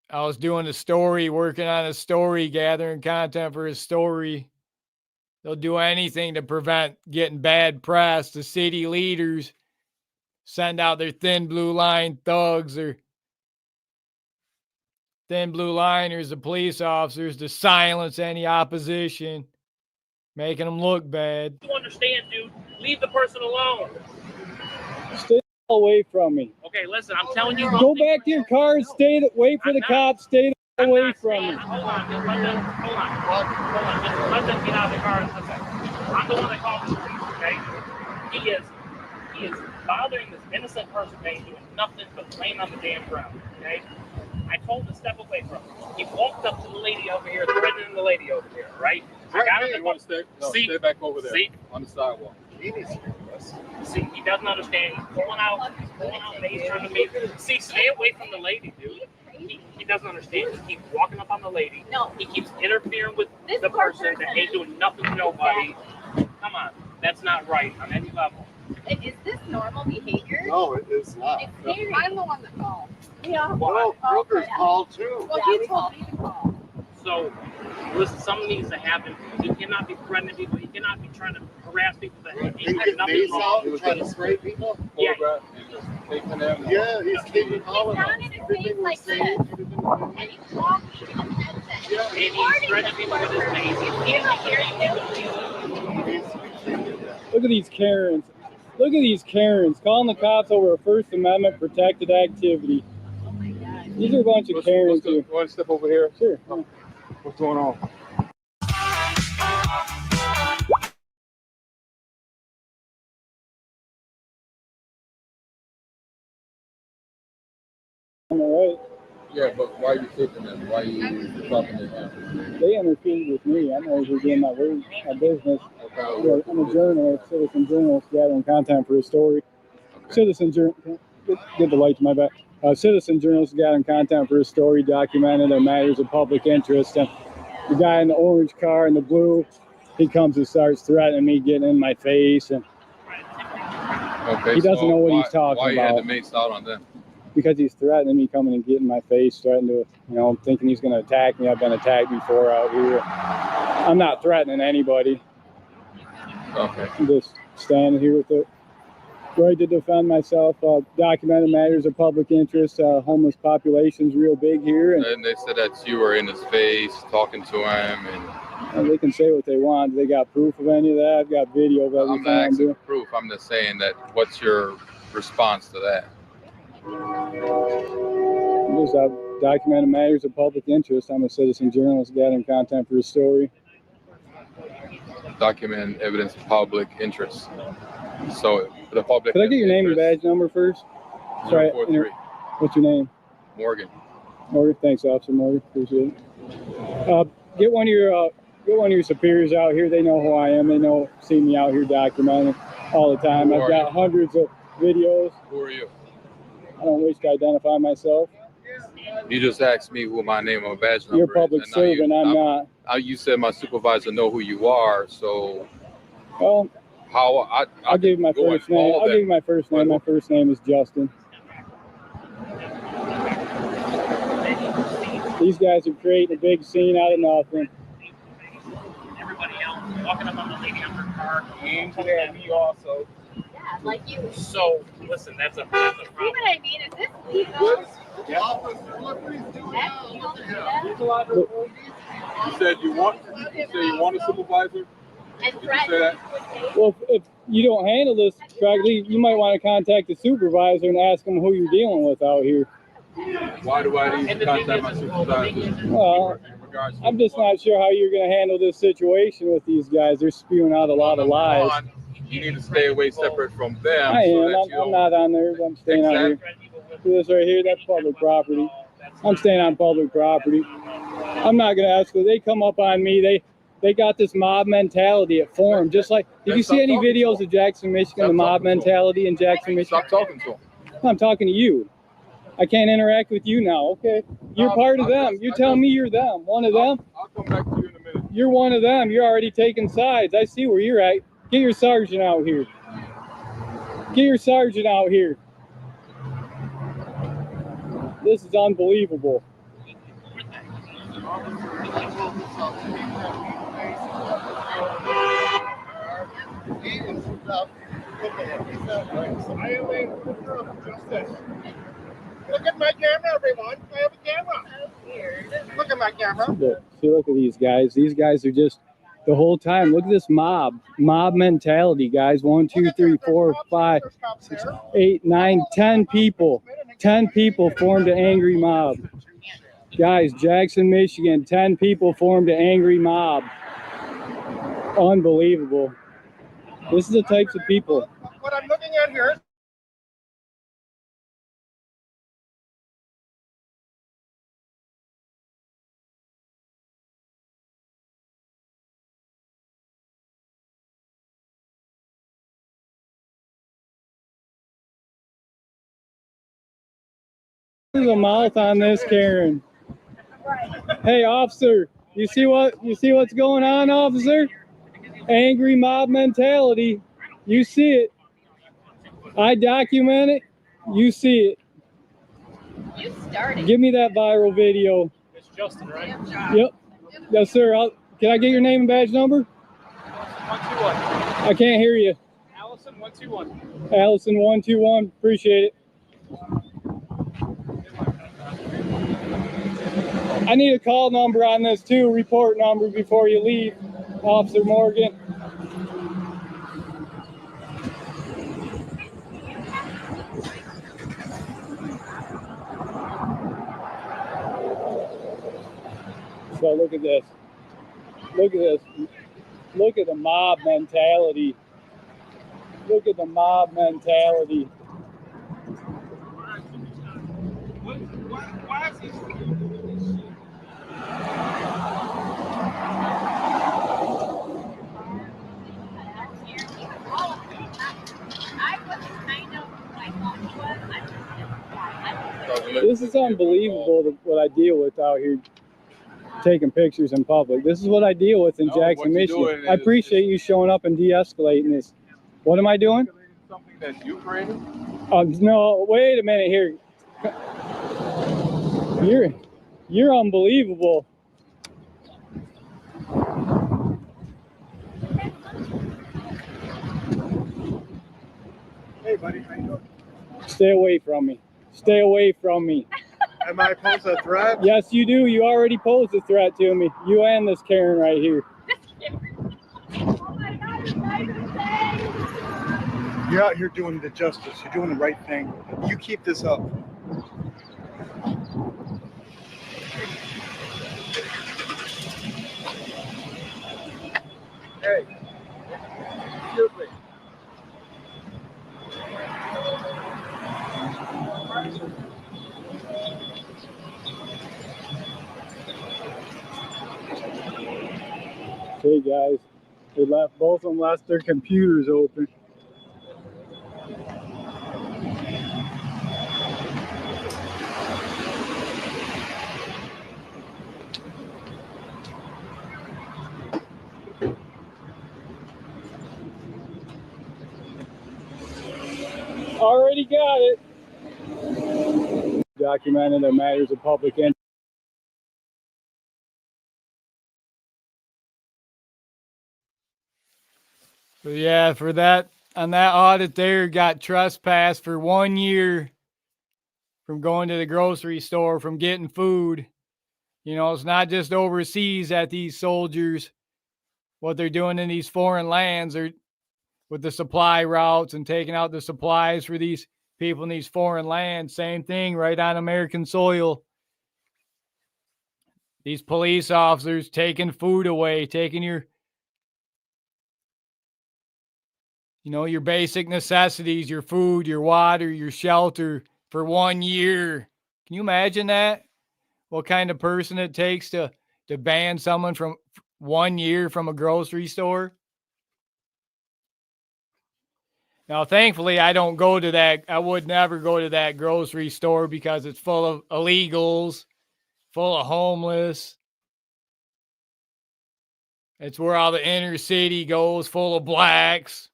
I was doing a story, working on a story, gathering content for a story. They'll do anything to prevent getting bad press. The city leaders send out their thin blue line thugs or thin blue liners, the police officers, to silence any opposition, making them look bad. You understand, dude? Leave the person alone. Stay away from me. Okay, listen, I'm telling you. Go back to your car and wait for the cops. Stay away from me. Hold on. Just let them get out of the car. Listen, I'm the one that called the police, okay? He is bothering this innocent person that ain't doing nothing but laying on the damn ground, okay? I told him to step away from him. He walked up to the lady over here, threatening the lady over here, right? I got him. You want to stay? No, stay back over there. On the sidewalk. See, he doesn't understand. He's pulling out, and he's trying to make. See, stay away from the lady, dude. He doesn't understand. He keeps walking up on the lady. No. He keeps interfering with the person that ain't doing nothing to nobody. Come on, that's not right on any level. Is this normal behavior? No, it is not. It's very. I'm the one that called. Yeah. Well, Brooker's called too. Well, he told me to call. So, listen, something needs to happen. He cannot be threatening people. He cannot be trying to harass people that He he's get nothing face wrong. out and try to spray people? Yeah. Yeah, he's taking all of It's them. not in his face like this. And he's talking in his headset. And he's threatening people with his face. He can't be hearing Look at these Karens. Look at these Karens calling the cops over a First Amendment protected activity. Oh my God. These are a bunch of Karens here. You want to step over here? Sure. What's going on? Yeah, but why are you taking them? Why are you talking to them? They interfered with me. I'm over here doing my work, my business. Yeah, I'm a journalist, citizen journalist, gathering content for a story. Citizen journalist, get the light to my back. Citizen journalist gathering content for a story, documented that matters of public interest. And the guy in the orange car and the blue, he comes and starts threatening me, getting in my face, and Okay, he doesn't know what he's talking why about. Why you had to mace out on them? Because he's threatening me, coming and getting in my face, threatening to, thinking he's going to attack me. I've been attacked before out here. I'm not threatening anybody. Okay. I'm just standing here with the right to defend myself. Documented matters of public interest. Homeless population's real big here. And they said that you were in his face, talking to him, and they can say what they want. They got proof of any of that. I've got video of everything I'm not asking doing. for proof. I'm just saying that. What's your response to that? Just documented matters of public interest. I'm a citizen journalist gathering content for a story. Document evidence of public interest. So the public. Could I get your name and badge number first? 043. What's your name? Morgan. Morgan. Thanks, Officer Morgan. Appreciate it. Get one of your superiors out here. They know who I am. They see me out here documenting all the time. I've got hundreds of videos. Who are you? I don't wish to identify myself. You just asked me who my name and badge number is. You're a public servant. I'm not. You said my supervisor know who you are, so. Well, I'll give you my first name. I'll give you my first name. My first name is Justin. These guys are creating a big scene out of nothing. Everybody else walking up on the lady on her car. Yeah, me also. Yeah, like you. So listen, that's a problem. See what I mean? Is this legal? You said you want a supervisor? And Did you say that? Well, if you don't handle this correctly, you might want to contact the supervisor and ask them who you're dealing with out here. Why do I need to contact my supervisor? Well, I'm just not sure how you're going to handle this situation with these guys. They're spewing out a lot of lies. You need to stay away separate from them. I am. I'm not on theirs. I'm staying out here. See this right here? That's public property. I'm staying on public property. I'm not going to ask them. They come up on me. They got this mob mentality at Forum. Just like, did you see any videos of Jackson, Michigan, the mob mentality in Jackson, Michigan? Stop talking to them. I'm talking to you. I can't interact with you now, okay? You're part of them. You tell me you're them. One of them? I'll come back to you in a minute. You're one of them. You're already taking sides. I see where you're at. Get your sergeant out here. Get your sergeant out here. This is unbelievable. Look at my camera, everyone. I have a camera. So weird. Look at my camera. See, look at these guys. These guys are just the whole time. Look at this mob mentality, guys. 1, 2, 3, 4, 5, 6, 8, 9, 10 people. 10 people formed an angry mob. Guys, Jackson, Michigan, 10 people formed an angry mob. Unbelievable. This is the types of people. What I'm looking at here is There's a mouth on this, Karen. Hey, officer, you see what's going on, officer? Angry mob mentality. You see it. I document it. You see it. You started. Give me that viral video. It's Justin, right? Yep. Yes, sir. Can I get your name and badge number? 121. I can't hear you. Allison 121. Allison 121. Appreciate it. I need a call number on this too, report number before you leave, Officer Morgan. So look at this. Look at this. Look at the mob mentality. Look at the mob mentality. Why is he This is unbelievable what I deal with out here taking pictures in public. This is what I deal with in Jackson, Michigan. I appreciate you showing up and de-escalating this. What am I doing? Something that you created? No, wait a minute here. You're unbelievable. Hey, buddy, how you doing? Stay away from me. Stay away from me. Am I posed a threat? Yes, you do. You already posed a threat to me. You and this Karen right here. Oh my God, it's nice to say. You're out here doing the justice. You're doing the right thing. You keep this up. Hey, excuse me. Hey guys, they left, both of them left their computers open. Already got it. Documented the matters of public interest. So yeah, for that, on that audit there, got trespassed for 1 year from going to the grocery store, from getting food. You know, it's not just overseas that these soldiers, what they're doing in these foreign lands, or with the supply routes and taking out the supplies for these people in these foreign lands. Same thing right on American soil. These police officers taking food away, taking your, you know, your basic necessities, your food, your water, your shelter for 1 year. Can you imagine that? What kind of person it takes to ban someone from 1 year from a grocery store? Now, thankfully, I don't go to that. I would never go to that grocery store because it's full of illegals, full of homeless. It's where all the inner city goes, full of blacks.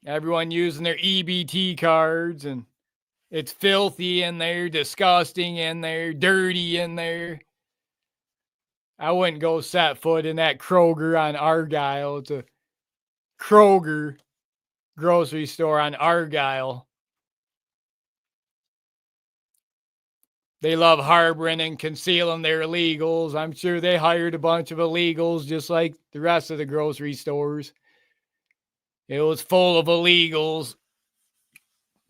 Everyone using their EBT cards, and it's filthy in there, disgusting in there, dirty in there. I wouldn't go set foot in that Kroger on Argyle. It's a Kroger grocery store on Argyle. They love harboring and concealing their illegals. I'm sure they hired a bunch of illegals just like the rest of the grocery stores. It was full of illegals.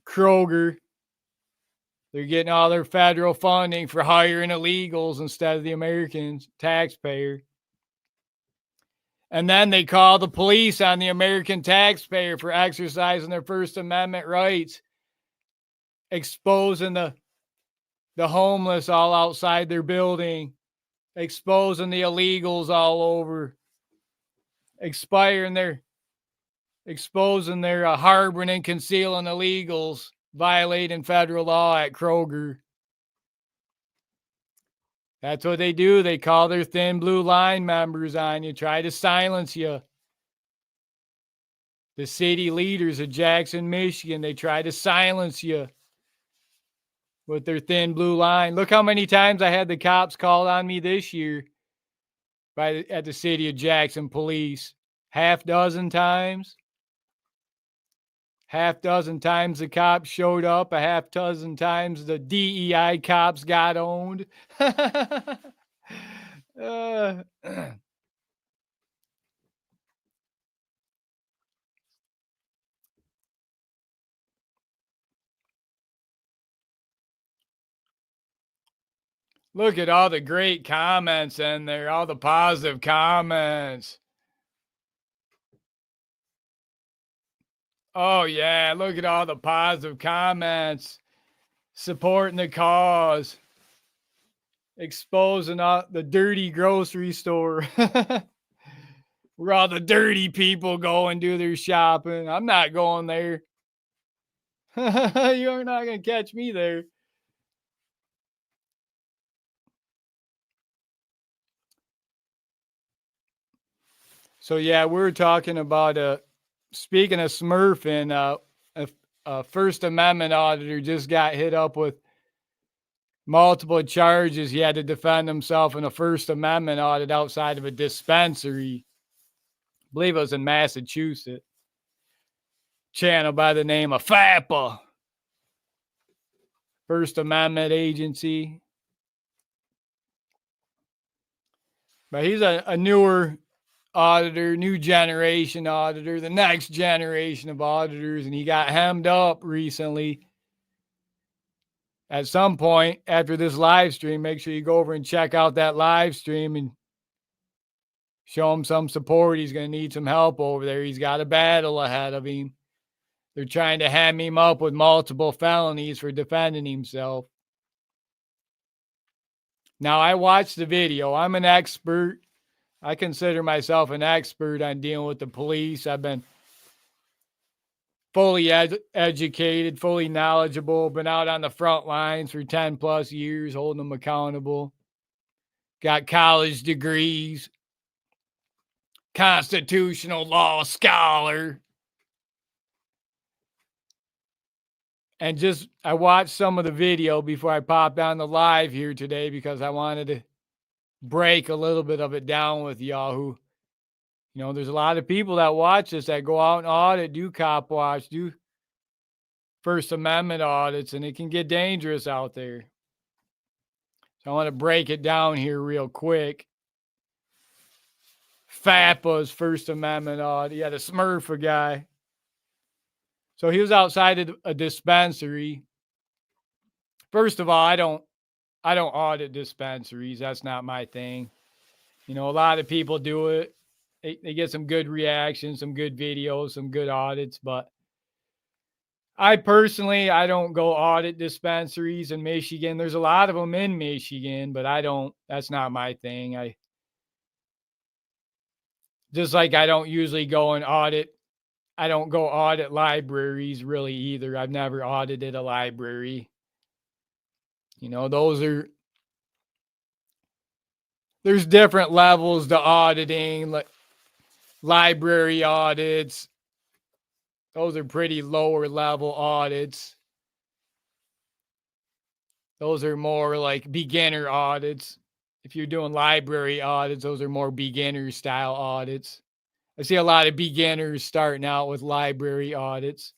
Kroger. They're getting all their federal funding for hiring illegals instead of the American taxpayer. And then they call the police on the American taxpayer for exercising their First Amendment rights, exposing the homeless all outside their building, exposing the illegals all over, exposing their harboring and concealing illegals, violating federal law at Kroger. That's what they do. They call their thin blue line members on you, try to silence you. The city leaders of Jackson, Michigan, they try to silence you with their thin blue line. Look how many times I had the cops called on me this year at the city of Jackson police. Half dozen times. Half dozen times the cops showed up. A half dozen times the DEI cops got owned. Look at all the great comments in there, all the positive comments. Oh, yeah, look at all the positive comments. Supporting the cause. Exposing all the dirty grocery store. Where all the dirty people go and do their shopping. I'm not going there. You're not going to catch me there. So yeah, we were talking about speaking of smurfing, a First Amendment auditor just got hit up with multiple charges. He had to defend himself in a First Amendment audit outside of a dispensary. I believe it was in Massachusetts. Channel by the name of FAPA, First Amendment Agency. But he's a newer auditor, new generation auditor, the next generation of auditors, and he got hemmed up recently. At some point after this live stream, make sure you go over and check out that live stream and show him some support. He's going to need some help over there. He's got a battle ahead of him. They're trying to hem him up with multiple felonies for defending himself. Now, I watched the video. I'm an expert. I consider myself an expert on dealing with the police. I've been fully educated, fully knowledgeable, been out on the front lines for 10 plus years, holding them accountable. Got college degrees, constitutional law scholar. And I watched some of the video before I popped on the live here today because I wanted to break a little bit of it down with y'all who, there's a lot of people that watch this that go out and audit, do cop watch, do First Amendment audits, and it can get dangerous out there. So I want to break it down here real quick. FAPA's First Amendment audit. Yeah, the Smurfer guy. So he was outside of a dispensary. First of all, I don't audit dispensaries. That's not my thing. A lot of people do it. They get some good reactions, some good videos, some good audits. But I personally, I don't go audit dispensaries in Michigan. There's a lot of them in Michigan, but that's not my thing. Just like I don't usually go and audit. I don't go audit libraries really either. I've never audited a library. There's different levels to auditing, like library audits. Those are pretty lower level audits. Those are more like beginner audits. If you're doing library audits, those are more beginner style audits. I see a lot of beginners starting out with library audits.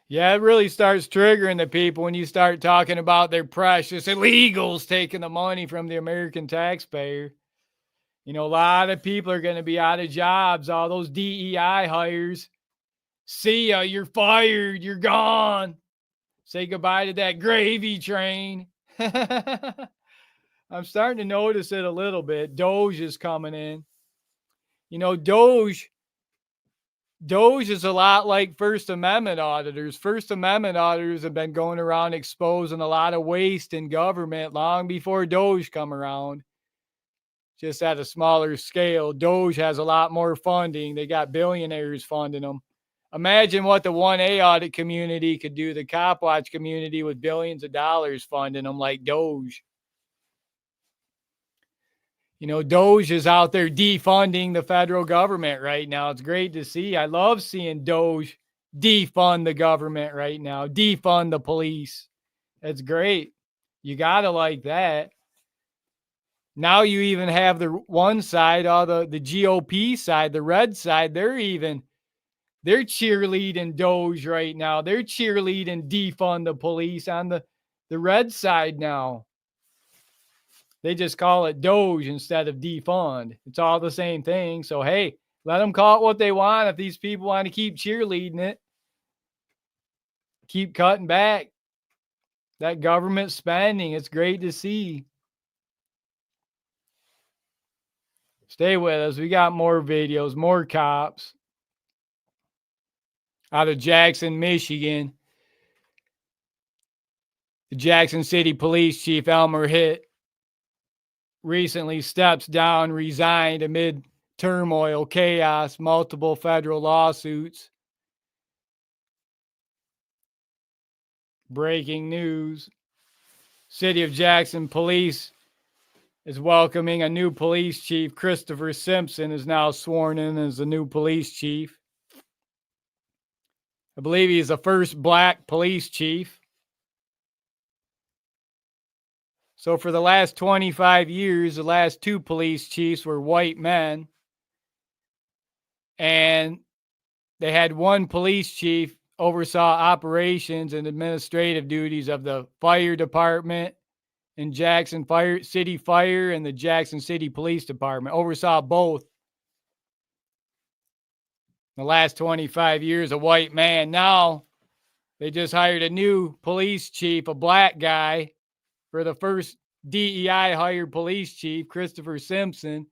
Yeah, it really starts triggering the people when you start talking about their precious illegals taking the money from the American taxpayer. A lot of people are going to be out of jobs. All those DEI hires. See ya, you're fired, you're gone. Say goodbye to that gravy train. I'm starting to notice it a little bit. Doge is coming in. Doge is a lot like First Amendment auditors. First Amendment auditors have been going around exposing a lot of waste in government long before Doge come around. Just at a smaller scale. Doge has a lot more funding. They got billionaires funding them. Imagine what the 1A audit community could do, the cop watch community with billions of dollars funding them like Doge. Doge is out there defunding the federal government right now. It's great to see. I love seeing Doge defund the government right now, defund the police. That's great. You got to like that. Now you even have the one side, the GOP side, the red side, they're cheerleading Doge right now. They're cheerleading defund the police on the red side now. They just call it Doge instead of defund. It's all the same thing. So, hey, let them call it what they want. If these people want to keep cheerleading it, keep cutting back, that government spending. It's great to see. Stay with us. We got more videos, more cops out of Jackson, Michigan. The Jackson City Police Chief Elmer Hitt recently steps down, resigned amid turmoil, chaos, multiple federal lawsuits. Breaking news. City of Jackson Police is welcoming a new police chief. Christopher Simpson is now sworn in as the new police chief. I believe he's the first black police chief. So for the last 25 years, the last two police chiefs were white men. And they had one police chief oversaw operations and administrative duties of the fire department and Jackson City Fire and the Jackson City Police Department. Oversaw both. The last 25 years, a white man. Now they just hired a new police chief, a black guy, for the first DEI hired police chief, Christopher Simpson.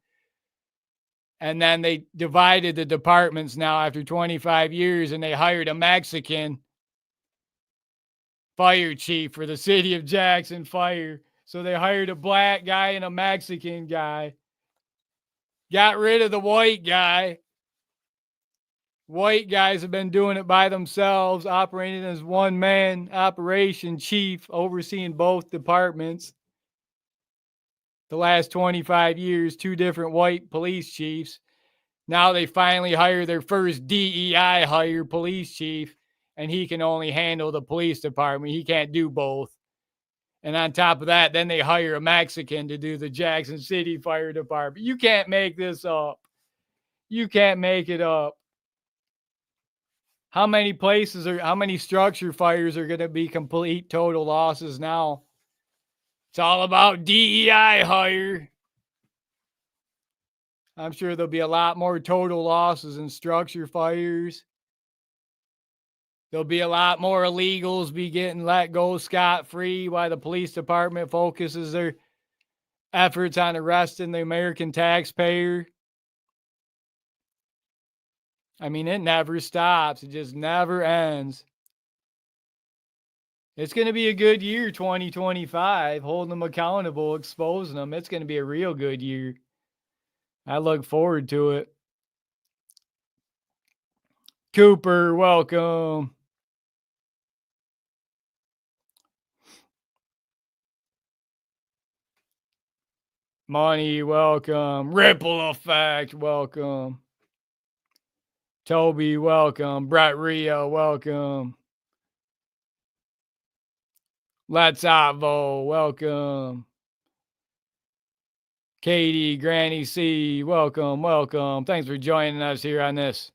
And then they divided the departments now after 25 years, and they hired a Mexican fire chief for the city of Jackson Fire. So they hired a black guy and a Mexican guy. Got rid of the white guy. White guys have been doing it by themselves, operating as one-man operation chief, overseeing both departments. The last 25 years, two different white police chiefs. Now they finally hire their first DEI hired police chief, and he can only handle the police department. He can't do both. And on top of that, then they hire a Mexican to do the Jackson City Fire Department. You can't make this up. You can't make it up. How many structure fires are going to be complete total losses now? It's all about DEI hire. I'm sure there'll be a lot more total losses in structure fires. There'll be a lot more illegals be getting let go scot-free while the police department focuses their efforts on arresting the American taxpayer. I mean, it never stops. It just never ends. It's going to be a good year, 2025, holding them accountable, exposing them. It's going to be a real good year. I look forward to it. Cooper, welcome. Money, welcome. Ripple Effect, welcome. Toby, welcome. Brett Rio, welcome. Let's Avo, welcome. Katie, Granny C, welcome, welcome. Thanks for joining us here on this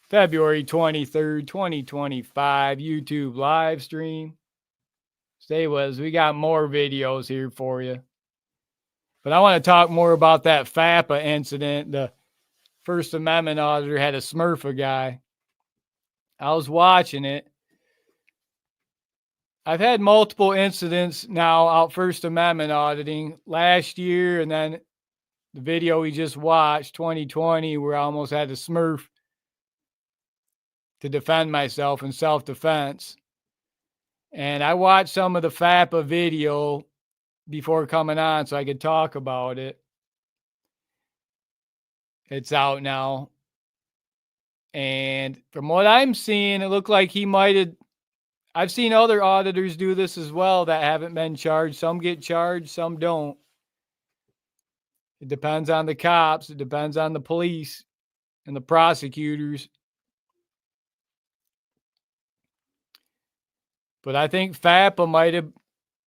February 23rd, 2025 YouTube live stream. Stay with us. We got more videos here for you. But I want to talk more about that FAPA incident. The First Amendment auditor had a Smurfa guy. I was watching it. I've had multiple incidents now out First Amendment auditing last year, and then the video we just watched, 2020, where I almost had to Smurf to defend myself in self-defense. And I watched some of the FAPA video before coming on so I could talk about it. It's out now. And from what I'm seeing, it looked like he might have. I've seen other auditors do this as well that haven't been charged. Some get charged, some don't. It depends on the cops. It depends on the police and the prosecutors. But I think FAPA might have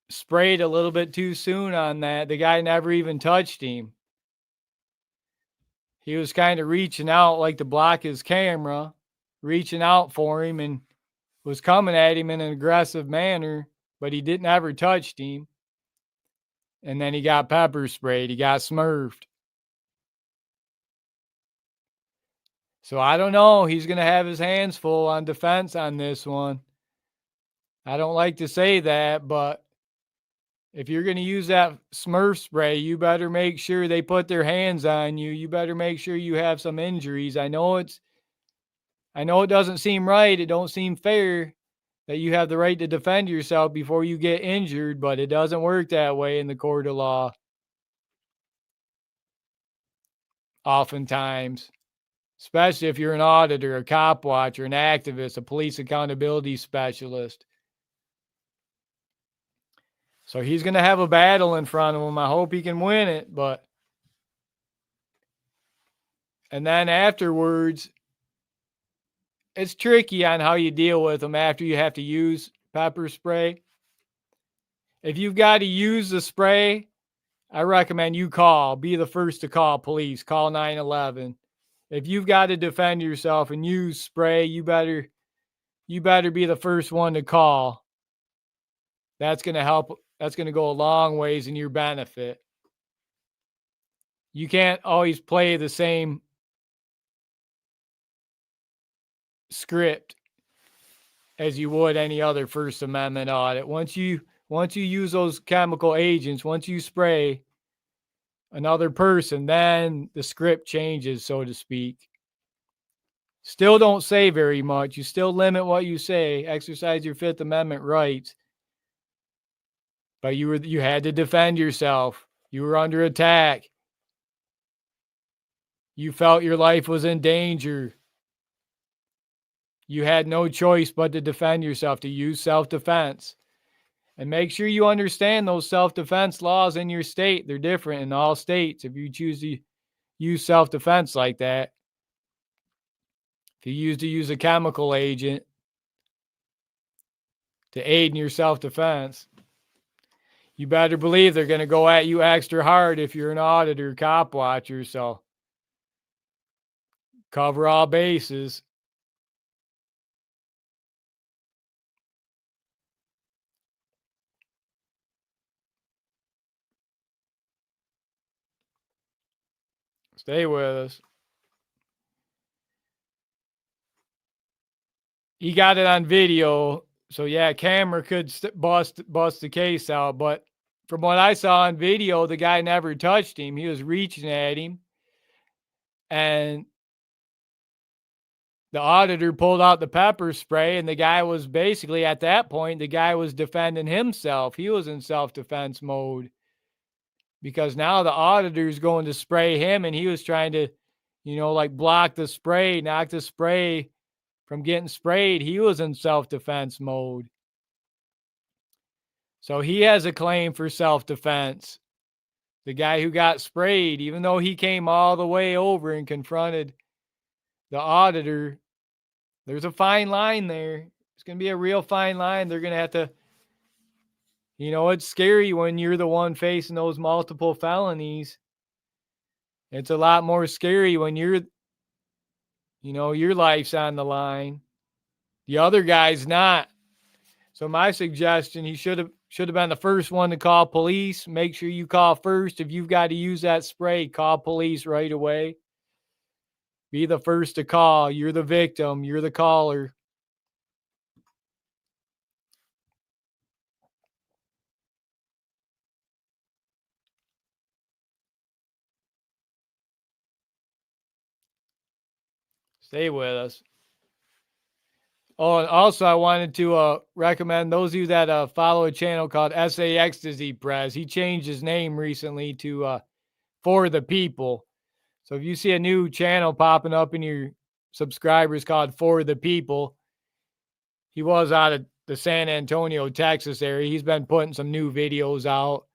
sprayed a little bit too soon on that. The guy never even touched him. He was kind of reaching out like to block his camera, reaching out for him, and was coming at him in an aggressive manner, but he didn't ever touch him. And then he got pepper sprayed. He got smurfed. So I don't know. He's going to have his hands full on defense on this one. I don't like to say that, but if you're going to use that Smurf spray, you better make sure they put their hands on you. You better make sure you have some injuries. I know it doesn't seem right. It don't seem fair that you have the right to defend yourself before you get injured, but it doesn't work that way in the court of law. Oftentimes, especially if you're an auditor, a cop watcher, an activist, a police accountability specialist. So he's going to have a battle in front of him. I hope he can win it, and then afterwards, it's tricky on how you deal with them after you have to use pepper spray. If you've got to use the spray, I recommend you be the first to call police, call 911. If you've got to defend yourself and use spray, you better be the first one to call. That's going to help. That's going to go a long ways in your benefit. You can't always play the same script as you would any other First Amendment audit. Once you use those chemical agents, once you spray another person, then the script changes, so to speak. Still don't say very much. You still limit what you say, exercise your Fifth Amendment rights. But you had to defend yourself. You were under attack. You felt your life was in danger. You had no choice but to defend yourself, to use self-defense. And make sure you understand those self-defense laws in your state. They're different in all states if you choose to use self-defense like that. If you use a chemical agent to aid in your self-defense, you better believe they're going to go at you extra hard if you're an auditor, cop watcher. So cover all bases. Stay with us. He got it on video. So yeah, camera could bust the case out. But from what I saw on video, the guy never touched him. He was reaching at him. And the auditor pulled out the pepper spray, and the guy was basically, at that point, the guy was defending himself. He was in self-defense mode. Because now the auditor's going to spray him, and he was trying to, block the spray, knock the spray from getting sprayed. He was in self-defense mode. So he has a claim for self-defense. The guy who got sprayed, even though he came all the way over and confronted the auditor, there's a fine line there. It's going to be a real fine line. They're going to have to, it's scary when you're the one facing those multiple felonies. It's a lot more scary when your life's on the line. The other guy's not. So my suggestion, he should have been the first one to call police. Make sure you call first. If you've got to use that spray, call police right away. Be the first to call. You're the victim. You're the caller. Stay with us. Oh, and also I wanted to recommend those of you that follow a channel called SA Ecstasy Prez. He changed his name recently to For the People. So if you see a new channel popping up in your subscribers called For the People, he was out of the San Antonio, Texas area. He's been putting some new videos out.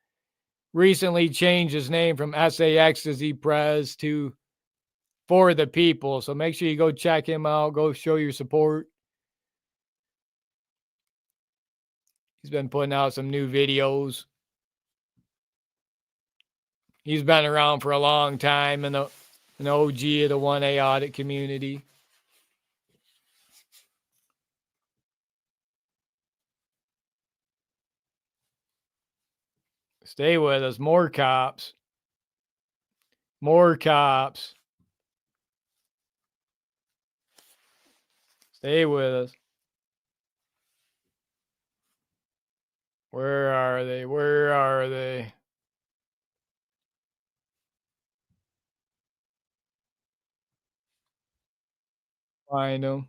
Recently changed his name from SA Ecstasy Prez to For the People. So make sure you go check him out. Go show your support. He's been putting out some new videos. He's been around for a long time and an OG of the 1A audit community. Stay with us. More cops. More cops. Stay with us. Where are they? Where are they? Find them.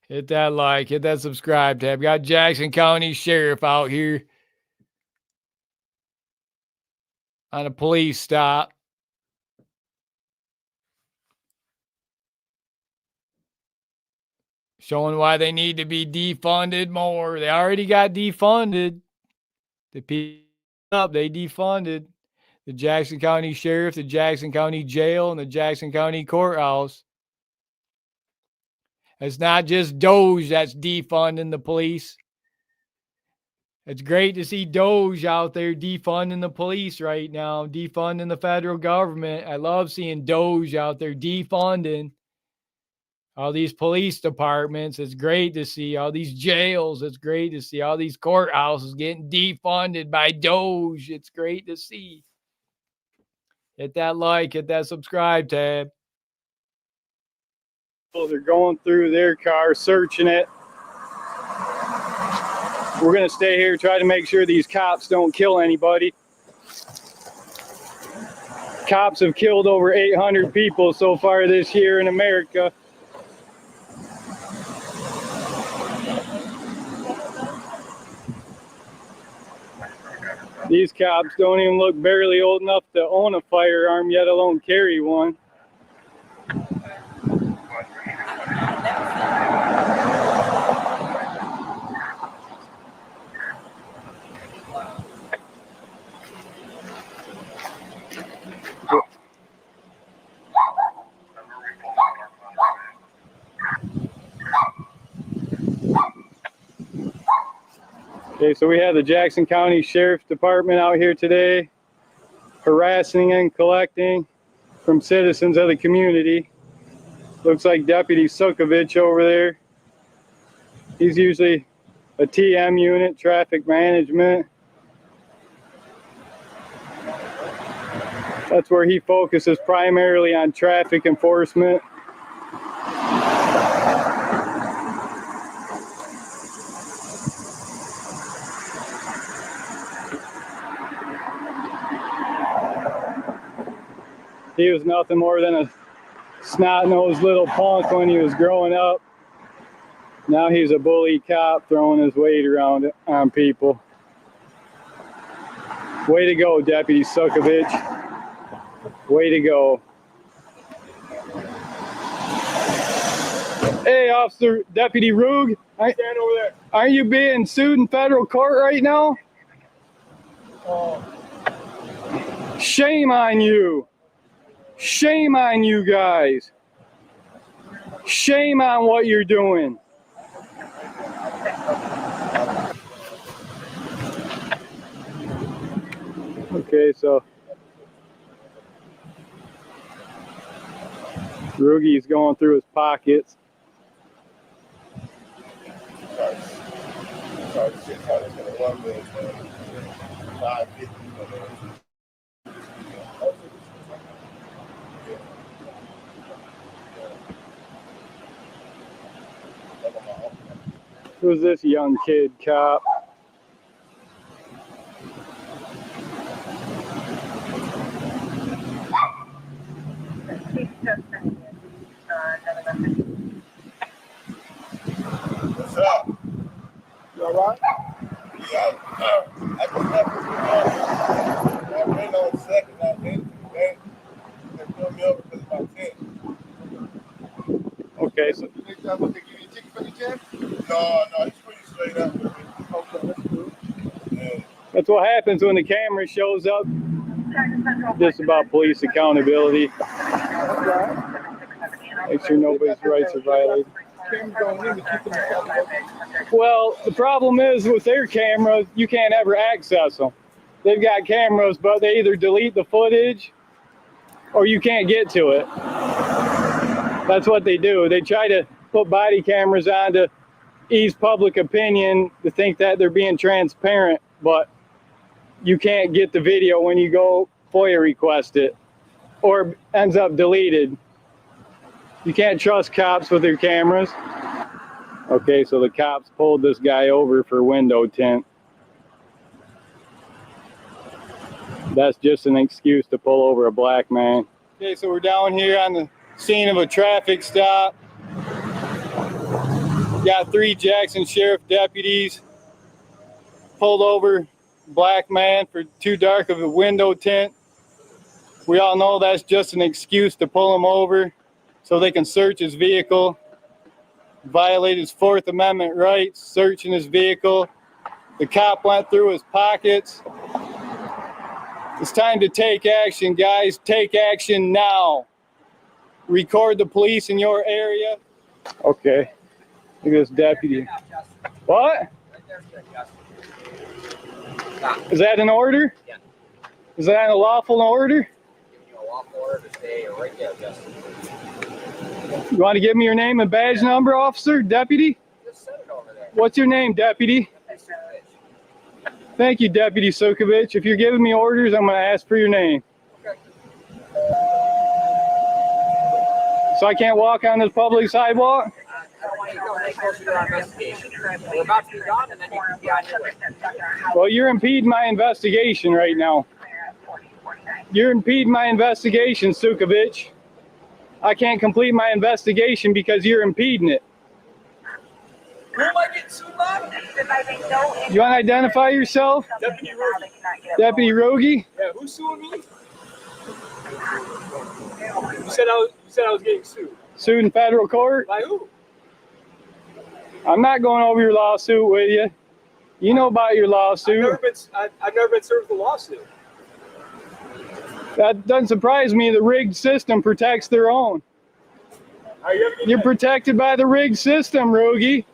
Hit that like, hit that subscribe tab. Got Jackson County Sheriff out here on a police stop. Showing why they need to be defunded more. They already got defunded. The people up, they defunded the Jackson County Sheriff, the Jackson County Jail, and the Jackson County Courthouse. It's not just Doge that's defunding the police. It's great to see Doge out there defunding the police right now, defunding the federal government. I love seeing Doge out there defunding all these police departments. It's great to see all these jails. It's great to see all these courthouses getting defunded by Doge. It's great to see. Hit that like, hit that subscribe tab. They're going through their car, searching it. We're going to stay here, try to make sure these cops don't kill anybody. Cops have killed over 800 people so far this year in America. These cops don't even look barely old enough to own a firearm, yet alone carry one. Okay, so we have the Jackson County Sheriff's Department out here today, harassing and collecting from citizens of the community. Looks like Deputy Sukovich over there. He's usually a TM unit, traffic management. That's where he focuses primarily on traffic enforcement. He was nothing more than a snot-nosed little punk when he was growing up. Now he's a bully cop throwing his weight around on people. Way to go, Deputy Sukovich. Way to go. Hey, Officer Deputy Rug. Stand over there. Aren't you being sued in federal court right now? Shame on you. Shame on you guys. Shame on what you're doing. Okay, so Rugi's going through his pockets. Who's this young kid cop? What's up? You all right? Yeah, I just have I ran on second. They pulled me over because of my tent. Okay, so You think that what they give you a ticket for the tent? No, he's pretty straight up with me. Okay, that's good. Yeah. that's what happens when the camera shows up. This is about police accountability. Make sure nobody's rights are violated. Well, the problem is with their cameras, you can't ever access them. They've got cameras, but they either delete the footage or you can't get to it. That's what they do. They try to put body cameras on to ease public opinion, to think that they're being transparent, but you can't get the video when you go FOIA request it. or ends up deleted. You can't trust cops with their cameras. Okay, so the cops pulled this guy over for window tint. That's just an excuse to pull over a black man. Okay, so we're down here on the scene of a traffic stop. Got 3 Jackson Sheriff deputies pulled over black man for too dark of a window tint. We all know that's just an excuse to pull him over so they can search his vehicle, violate his 4th Amendment rights, searching his vehicle. The cop went through his pockets. It's time to take action, guys. Take action now. Record the police in your area. Okay. Look at this deputy. What? Is that an order? Yeah. Is that a lawful order? You know, lawful order to stay right there, Justin. You want to give me your name and badge number, officer, deputy? Just set it over there. What's your name, deputy? Thank you, Deputy Sukovich. If you're giving me orders, I'm going to ask for your name. Okay. So I can't walk on this public sidewalk? I don't want you to go any closer to our investigation. We're about to be done, and then you can be on your way. Well, you're impeding my investigation right now. You're impeding my investigation, Sukovich. I can't complete my investigation because you're impeding it. Who am I getting sued by? You want to identify yourself? Deputy Rogie. Deputy Rogie? Yeah, who's suing me? You said I was getting sued. Sued in federal court? By who? I'm not going over your lawsuit with you. You know about your lawsuit. I've never been served with a lawsuit. That doesn't surprise me. The rigged system protects their own. You're protected by the rigged system, Rogie.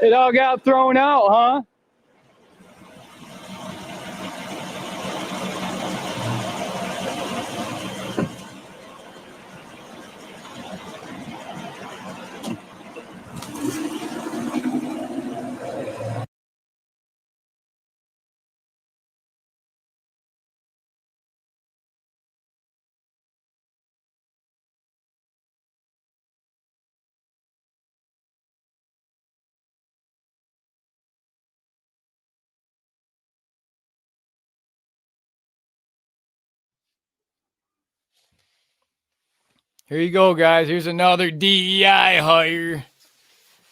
It all got thrown out, huh? Here you go, guys. Here's another DEI hire.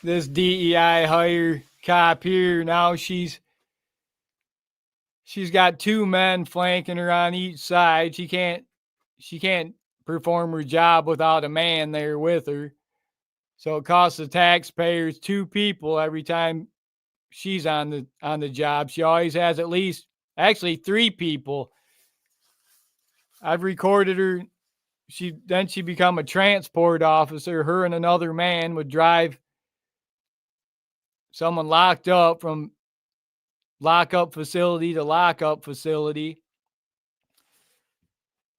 This DEI hire cop here. Now she's got 2 men flanking her on each side. She can't perform her job without a man there with her. So it costs the taxpayers 2 people every time she's on the job. She always has at least actually 3 people. I've recorded her. She become a transport officer. Her and another man would drive someone locked up from lockup facility to lockup facility.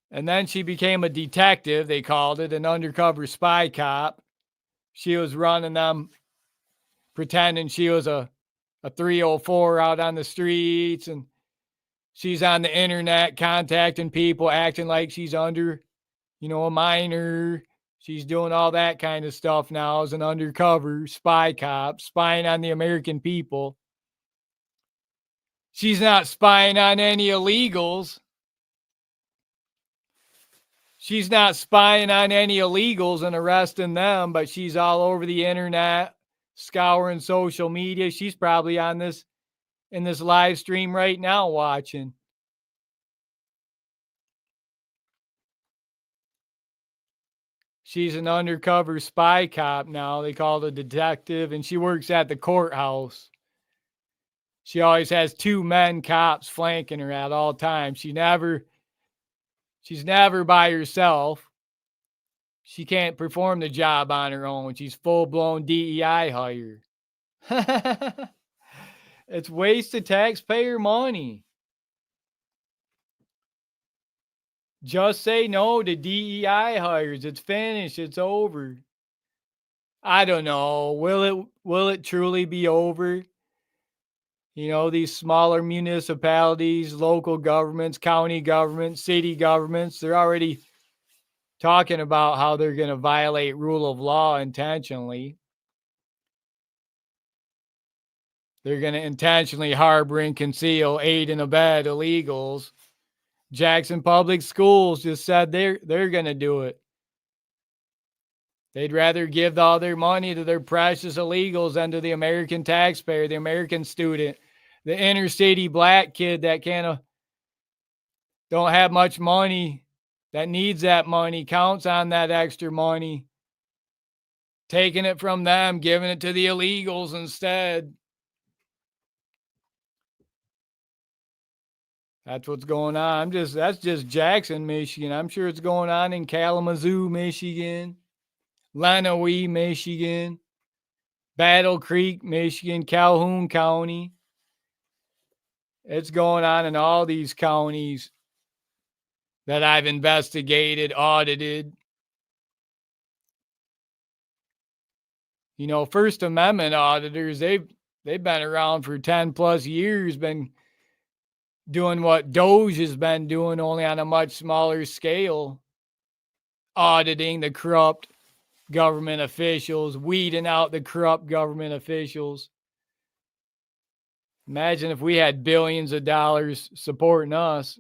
And then she became a detective, they called it, an undercover spy cop. She was running them, pretending she was a 304 out on the streets, and she's on the internet contacting people, acting like she's under, a minor. She's doing all that kind of stuff now as an undercover spy cop, spying on the American people. She's not spying on any illegals. She's not spying on any illegals and arresting them, but she's all over the internet, scouring social media. She's probably in this live stream right now watching. She's an undercover spy cop now. They call it a detective, and she works at the courthouse. She always has 2 men cops flanking her at all times. She's never by herself. She can't perform the job on her own. She's full-blown DEI hire. It's wasted taxpayer money. Just say no to DEI hires. It's finished. It's over. I don't know. Will it truly be over? These smaller municipalities, local governments, county governments, city governments, they're already talking about how they're going to violate rule of law intentionally. They're going to intentionally harbor and conceal, aid and abet illegals. Jackson Public Schools just said they're going to do it. They'd rather give all their money to their precious illegals than to the American taxpayer, the American student, the inner city black kid that don't have much money, that needs that money, counts on that extra money, taking it from them, giving it to the illegals instead. That's what's going on. That's just Jackson, Michigan. I'm sure it's going on in Kalamazoo, Michigan, Lenawee, Michigan, Battle Creek, Michigan, Calhoun County. It's going on in all these counties that I've investigated, audited. You know, First Amendment auditors, they've been around for 10 plus years, been doing what Doge has been doing, only on a much smaller scale, auditing the corrupt government officials, weeding out the corrupt government officials. Imagine if we had billions of dollars supporting us.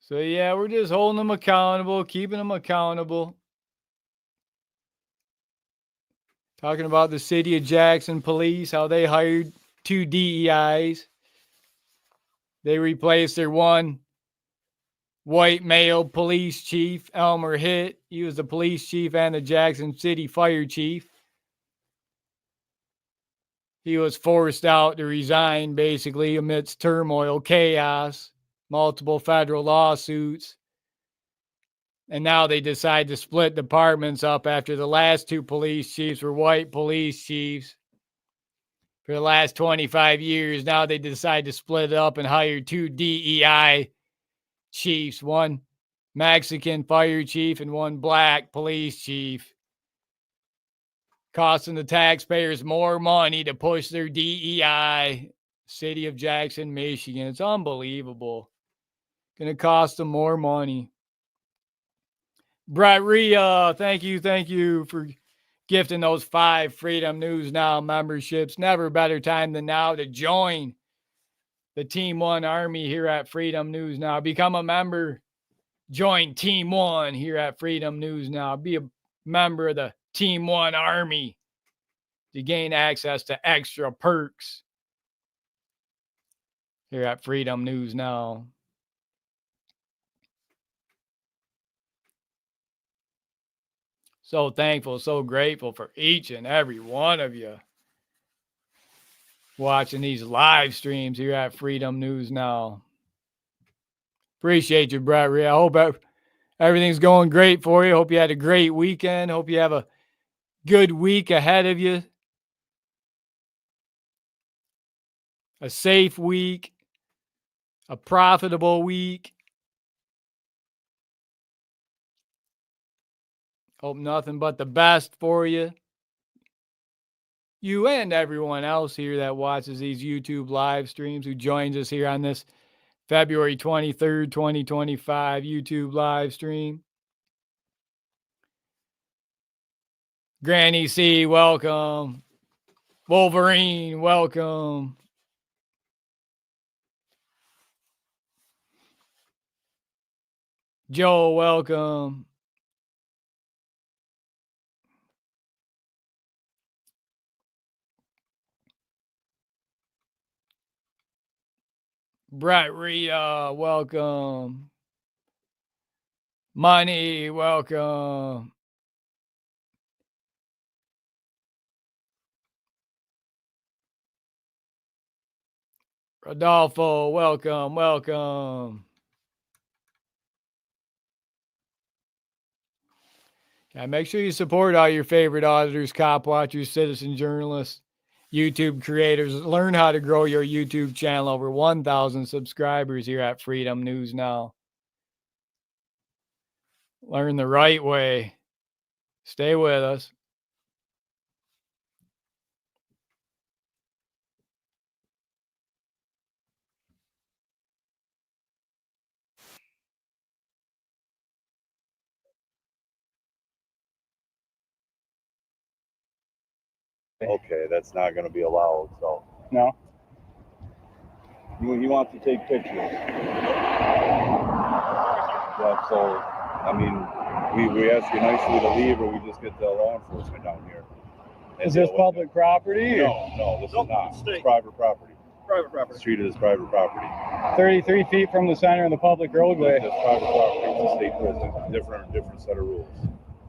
So, yeah, we're just holding them accountable, keeping them accountable. Talking about the city of Jackson police, how they hired 2 DEIs. They replaced their one white male police chief, Elmer Hitt. He was the police chief and the Jackson City fire chief. He was forced out to resign, basically, amidst turmoil, chaos, multiple federal lawsuits. And now they decide to split departments up after the last 2 police chiefs were white police chiefs. For the last 25 years, now they decide to split it up and hire 2 DEI chiefs, one Mexican fire chief and one black police chief, costing the taxpayers more money to push their DEI. City of Jackson, Michigan. It's unbelievable. Going to cost them more money. Brett Rhea, thank you for gifting those 5 Freedom News Now memberships. Never a better time than now to join the Team One Army here at Freedom News Now. Become a member. Join Team One here at Freedom News Now. Be a member of the Team One Army to gain access to extra perks here at Freedom News Now. So thankful, so grateful for each and every one of you watching these live streams here at Freedom News Now. Appreciate you, Brett Rhea. I hope everything's going great for you. Hope you had a great weekend. Hope you have a good week ahead of you. A safe week. A profitable week. Hope nothing but the best for you. You and everyone else here that watches these YouTube live streams, who joins us here on this February 23rd, 2025 YouTube live stream. Granny C, welcome. Wolverine, welcome. Joe, welcome. Brett Rhea, welcome. Money, welcome. Rodolfo, welcome. Yeah, make sure you support all your favorite auditors, cop watchers, citizen journalists, YouTube creators. Learn how to grow your YouTube channel. Over 1,000 subscribers here at Freedom News Now. Learn the right way. Stay with us. Okay, that's not going to be allowed. So No. he wants to take pictures. Yeah, so I mean, we ask you nicely to leave, or we just get the law enforcement down here. Is this public property? No, this is not. State. It's private property. Private property. It's treated as private property. 33 feet from the center of the public roadway. It's private property. It's a state prison. Different set of rules.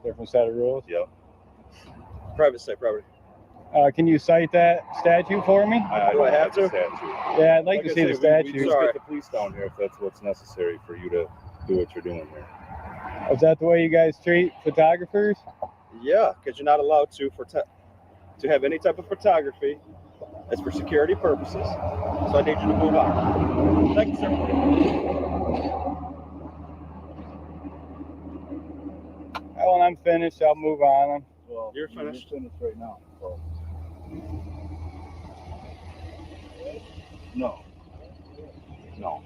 Different set of rules. Yep. Private state property. Can you cite that statute for me? I Do don't I have the to? statute. Yeah, I'd like to I see the said, we statute. just get the police down here if that's what's necessary for you to do what you're doing here. Is that the way you guys treat photographers? Yeah, because you're not allowed to have any type of photography. It's for security purposes. So I need you to move on. Thank you, sir. When I'm finished, I'll move on. Well, You're finished. finished right now. So. No,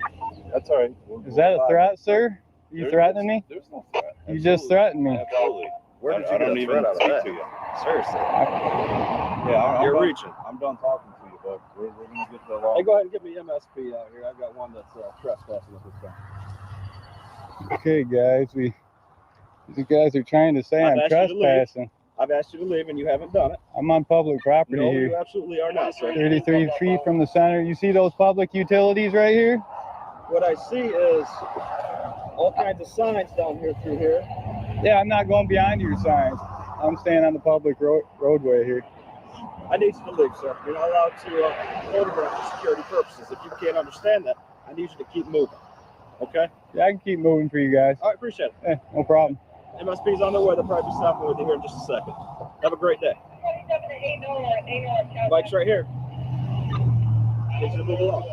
that's all right. Is that a threat, sir? You threatening me? There's no threat. You just threatened me. Absolutely. Where did I you don't get a even threat out of speak that? to you. Seriously. Yeah, You're reaching. I'm done talking to you, but we're gonna get the law. Hey, go ahead and give me MSP out here. I've got one that's trespassing at this time. Okay, guys, you guys are trying to say I'm I've asked you to leave. trespassing. I've asked you to leave and you haven't done it. I'm on public property No, here. you absolutely are not, sir. 33 feet from the center. You see those public utilities right here? What I see is all kinds of signs down here through here. Yeah, I'm not going beyond your signs. I'm staying on the public roadway here. I need you to leave, sir. You're not allowed to photograph for security purposes. If you can't understand that, I need you to keep moving. Okay? Yeah, I can keep moving for you guys. All right, appreciate it. No problem. MSP's on their way. They'll probably be stopping with you here in just a second. Have a great day. Bike's right here. Get you to move along.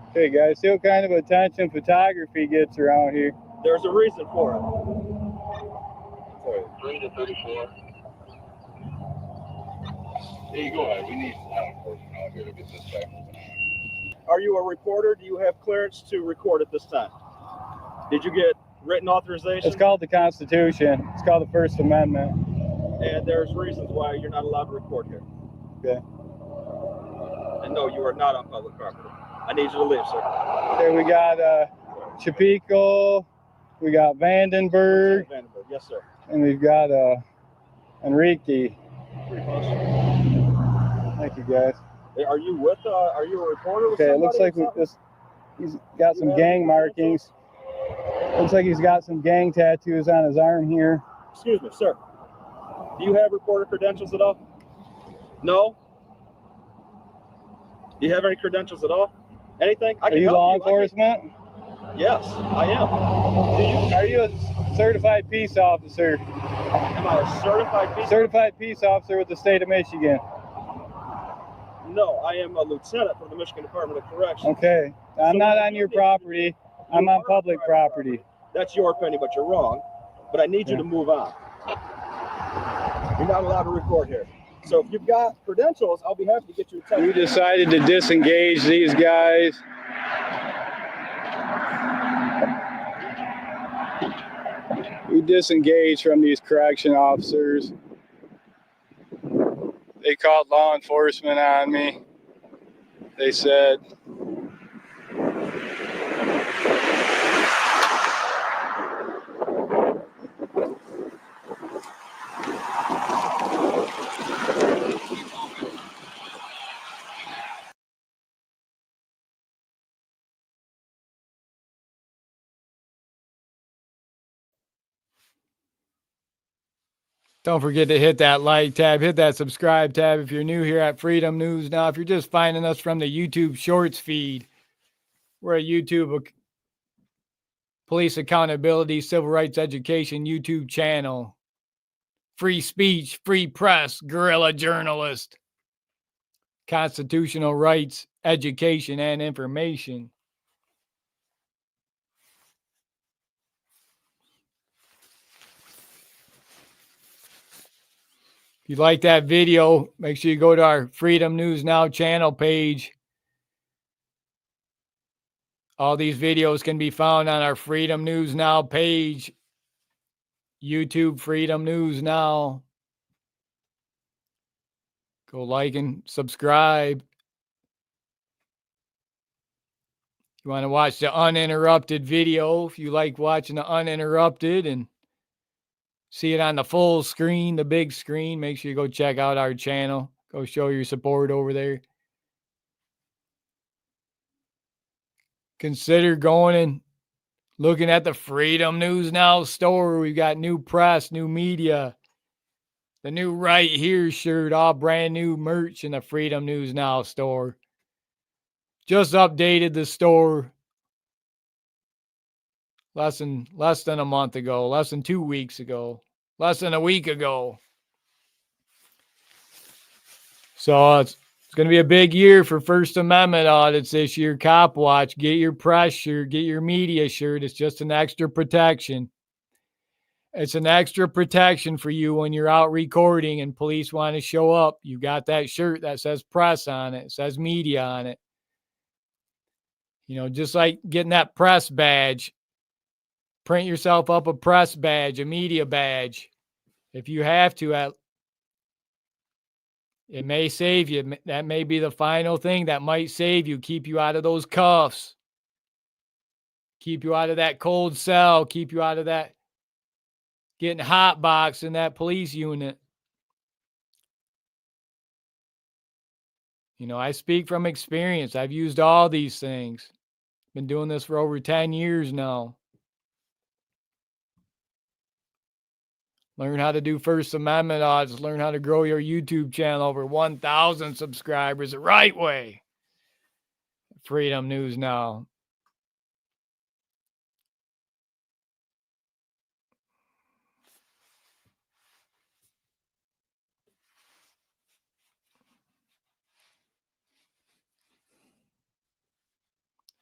Okay, guys, see what kind of attention photography gets around here. There's a reason for it. Sorry, 3 to 34. There you go. We need law enforcement out here to get this back. Are you a reporter? Do you have clearance to record at this time? Did you get written authorization? It's called the Constitution. It's called the First Amendment. And there's reasons why you're not allowed to record here. Okay. And no, you are not on public property. I need you to leave, sir. Okay, we got Chapico, we got Vandenberg, Vandenberg. Yes, sir. and we've got Enrique. Pretty close. Thank you, guys. Are you with? Are you a reporter? With Okay, it looks like somebody or he's got some gang markings. Looks like he's got some gang tattoos on his arm here. something? Excuse me, sir. Do you have reporter credentials at all? No. Do you have any credentials at all? Anything? I Are can you help law you. enforcement? Yes, I am. Are you a certified peace officer? Am I a certified peace? Certified peace officer with the state of Michigan. No, I am a lieutenant for the Michigan Department of Corrections. Okay, I'm not on your property. I'm on public property. That's your opinion, but you're wrong. But I need you to move on. You're not allowed to record here. So if you've got credentials, I'll be happy to get you a We text. decided to disengage these guys. We disengaged from these correction officers. They called law enforcement on me. They said, Don't forget to hit that like tab, hit that subscribe tab if you're new here at Freedom News Now. If you're just finding us from the YouTube Shorts feed, we're a YouTube police accountability, civil rights education YouTube channel. Free speech, free press, guerrilla journalist. constitutional rights, education, and information. If you like that video, make sure you go to our Freedom News Now channel page. All these videos can be found on our Freedom News Now page. YouTube Freedom News Now. Go like and subscribe. You want to watch the uninterrupted video, if you like watching the uninterrupted and see it on the full screen, the big screen, make sure you go check out our channel. Go show your support over there. Consider going and looking at the Freedom News Now store. We've got new press, new media, the new Right Here shirt, all brand new merch in the Freedom News Now store. Just updated the store less than a month ago, less than 2 weeks ago, less than a week ago. So it's going to be a big year for First Amendment audits this year. Cop Watch, get your press shirt, get your media shirt. It's just an extra protection. It's an extra protection for you when you're out recording and police want to show up. You got that shirt that says press on it, says media on it. You know, just like getting that press badge. Print yourself up a press badge, a media badge. If you have to, it may save you. That may be the final thing that might save you, keep you out of those cuffs, keep you out of that cold cell, keep you out of that getting hot boxed in that police unit. You know, I speak from experience. I've used all these things. Been doing this for over 10 years now. Learn how to do First Amendment audits. Learn how to grow your YouTube channel over 1,000 subscribers the right way. Freedom News Now.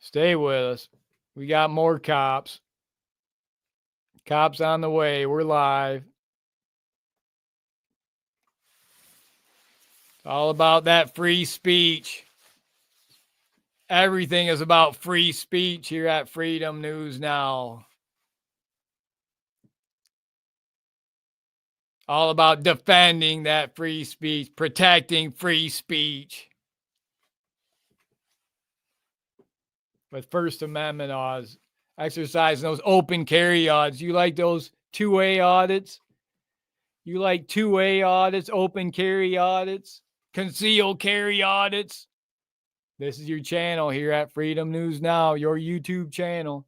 Stay with us. We got more cops. Cops on the way. We're live. All about that free speech. Everything is about free speech here at Freedom News Now. All about defending that free speech, protecting free speech. With First Amendment audits, exercising those open carry audits. You like those two-way audits? You like two-way audits, open carry audits, concealed carry audits? This is your channel here at Freedom News Now, your YouTube channel.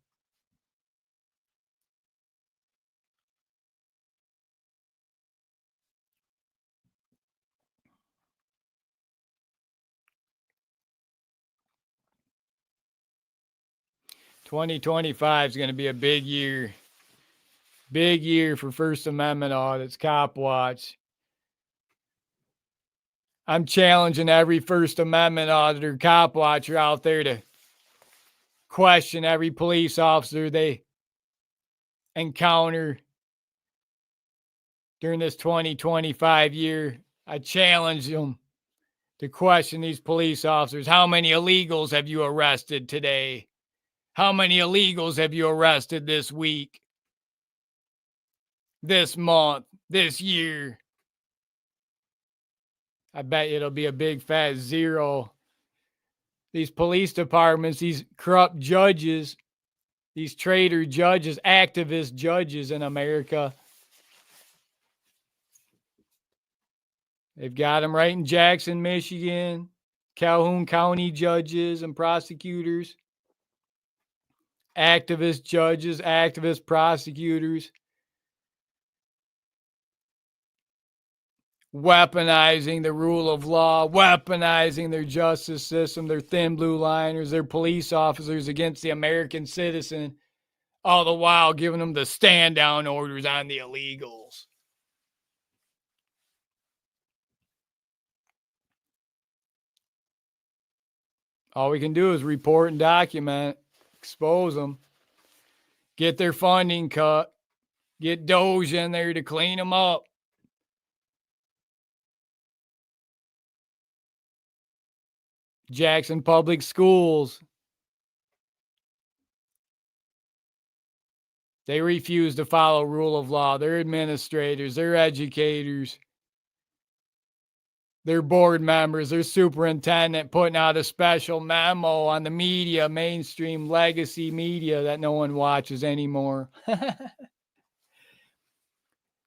$2025 is going to be a big year. Big year for First Amendment audits, Cop Watch. I'm challenging every First Amendment auditor, cop watcher out there to question every police officer they encounter during this 2025 year. I challenge them to question these police officers. How many illegals have you arrested today? How many illegals have you arrested this week, this month, this year? I bet it'll be a big fat zero. These police departments, these corrupt judges, these traitor judges, activist judges in America, they've got them right in Jackson, Michigan, Calhoun County judges and prosecutors, activist judges, activist prosecutors, weaponizing the rule of law, weaponizing their justice system, their thin blue liners, their police officers against the American citizen, all the while giving them the stand down orders on the illegals. All we can do is report and document, expose them, get their funding cut, get Doge in there to clean them up. Jackson Public Schools, they refuse to follow rule of law. Their administrators, their educators, their board members, their superintendent putting out a special memo on the media, mainstream legacy media that no one watches anymore.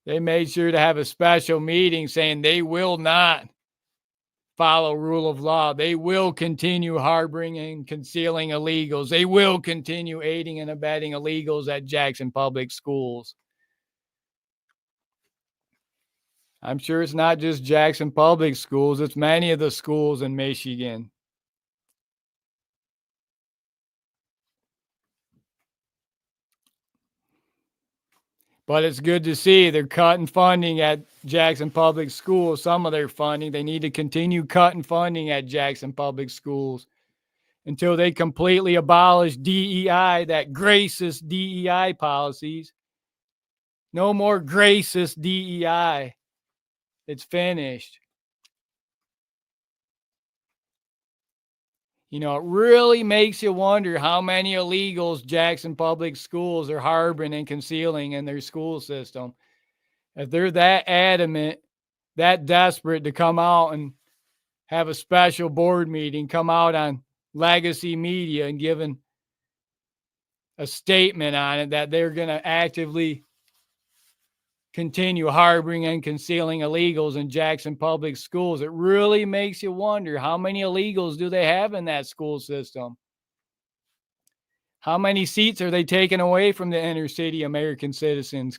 They made sure to have a special meeting saying they will not follow rule of law. They will continue harboring and concealing illegals. They will continue aiding and abetting illegals at Jackson Public Schools. I'm sure it's not just Jackson Public Schools, it's many of the schools in Michigan. But it's good to see they're cutting funding at Jackson Public Schools, some of their funding. They need to continue cutting funding at Jackson Public Schools until they completely abolish DEI, that racist DEI policies. No more racist DEI. It's finished. You know, it really makes you wonder how many illegals Jackson Public Schools are harboring and concealing in their school system. If they're that adamant, that desperate to come out and have a special board meeting, come out on legacy media and giving a statement on it that they're going to actively continue harboring and concealing illegals in Jackson Public Schools, it really makes you wonder how many illegals do they have in that school system? How many seats are they taking away from the inner city American citizens,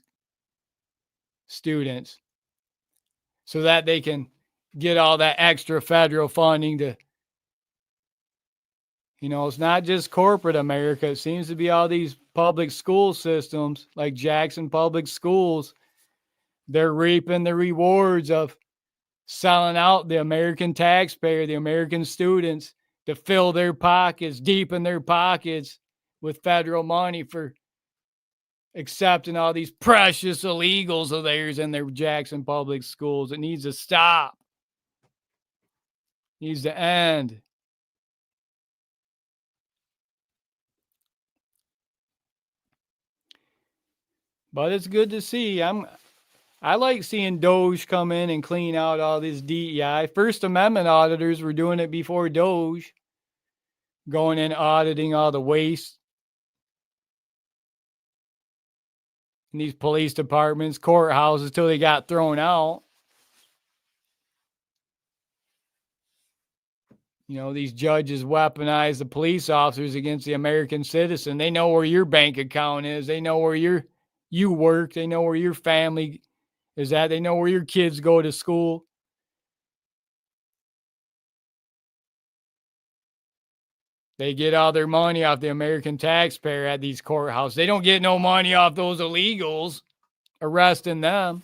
students, so that they can get all that extra federal funding to, you know, it's not just corporate America. It seems to be all these public school systems like Jackson Public Schools. They're reaping the rewards of selling out the American taxpayer, the American students, to fill their pockets, deepen their pockets with federal money for accepting all these precious illegals of theirs in their Jackson Public Schools. It needs to stop. It needs to end. But it's good to see. I like seeing Doge come in and clean out all this DEI. First Amendment auditors were doing it before Doge, going in auditing all the waste in these police departments, courthouses, till they got thrown out. You know, these judges weaponize the police officers against the American citizen. They know where your bank account is. They know where you work. They know where your family is at. They know where your kids go to school. They get all their money off the American taxpayer at these courthouses. They don't get no money off those illegals, arresting them.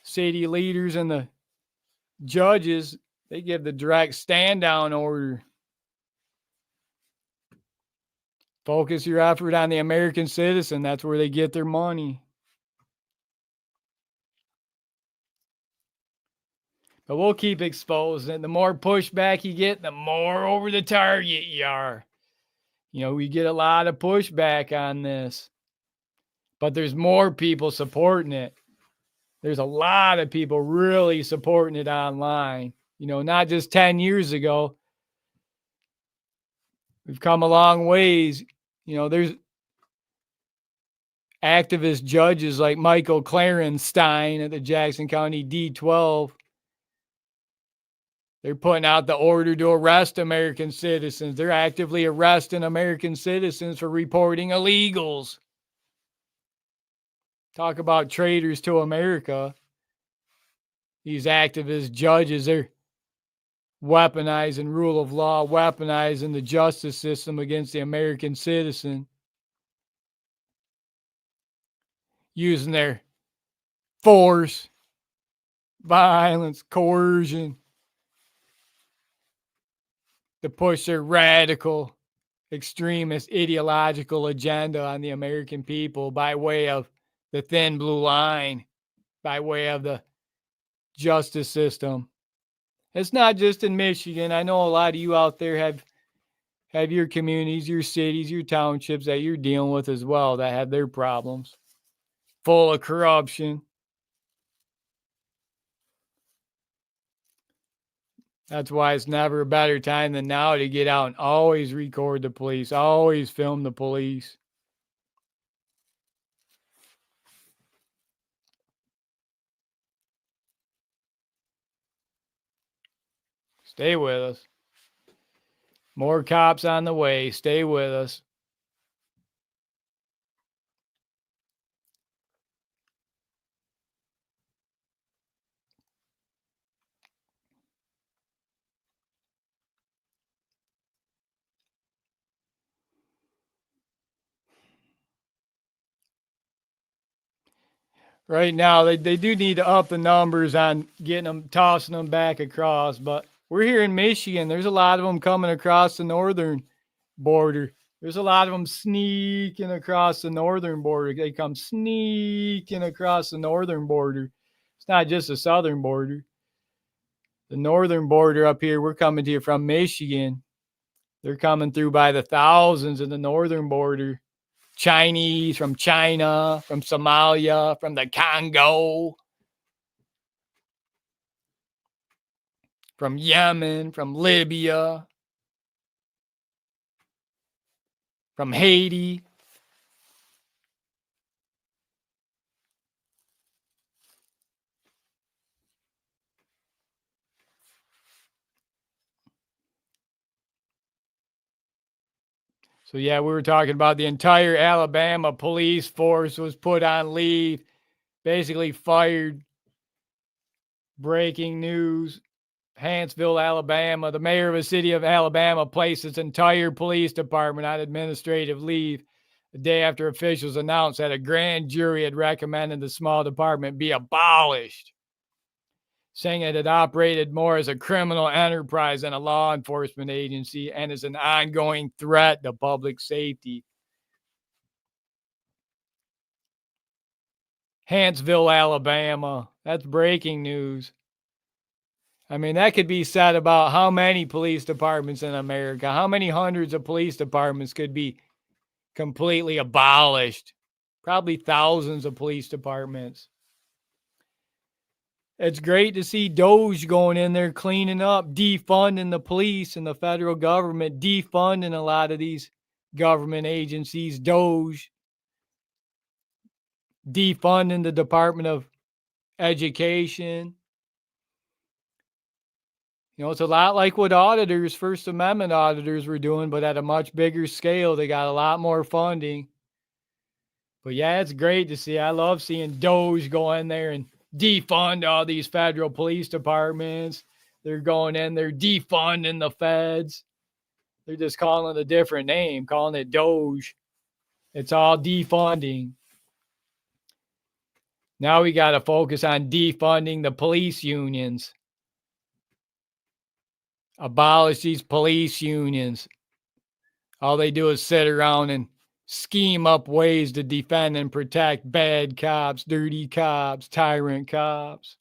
City leaders and the judges, they give the direct stand down order. Focus your effort on the American citizen. That's where they get their money. But we'll keep exposing it. The more pushback you get, the more over the target you are. You know, we get a lot of pushback on this. But there's more people supporting it. There's a lot of people really supporting it online. You know, not just 10 years ago. We've come a long ways. You know, there's activist judges like Michael Clarenstein at the Jackson County D12. They're putting out the order to arrest American citizens. They're actively arresting American citizens for reporting illegals. Talk about traitors to America. These activist judges, they're weaponizing rule of law, weaponizing the justice system against the American citizen. Using their force, violence, coercion. to push their radical, extremist, ideological agenda on the American people by way of the thin blue line, by way of the justice system. It's not just in Michigan. I know a lot of you out there have your communities, your cities, your townships that you're dealing with as well that have their problems, full of corruption. That's why it's never a better time than now to get out and always record the police, always film the police. Stay with us. More cops on the way. Stay with us. Right now, they do need to up the numbers on getting them, tossing them back across. But we're here in Michigan. There's a lot of them coming across the northern border. There's a lot of them sneaking across the northern border. They come sneaking across the northern border. It's not just the southern border. The northern border up here, we're coming to you from Michigan. They're coming through by the thousands in the northern border. Chinese from China, from Somalia, from the Congo, from Yemen, from Libya, from Haiti. So, yeah, we were talking about the entire Alabama police force was put on leave, basically fired. Breaking news. Huntsville, Alabama. The mayor of the city of Alabama placed its entire police department on administrative leave the day after officials announced that a grand jury had recommended the small department be abolished, saying it had operated more as a criminal enterprise than a law enforcement agency and is an ongoing threat to public safety. Huntsville, Alabama. That's breaking news. I mean, that could be said about how many police departments in America, how many hundreds of police departments could be completely abolished. Probably thousands of police departments. It's great to see Doge going in there cleaning up, defunding the police and the federal government, defunding a lot of these government agencies. Doge defunding the Department of Education. You know, it's a lot like what auditors, First Amendment auditors were doing, but at a much bigger scale. They got a lot more funding. But yeah, it's great to see. I love seeing Doge go in there and defund all these federal police departments. They're going in, they're defunding the feds. They're just calling it a different name, calling it Doge. It's all defunding. Now we got to focus on defunding the police unions. Abolish these police unions. All they do is sit around and scheme up ways to defend and protect bad cops, dirty cops, tyrant cops.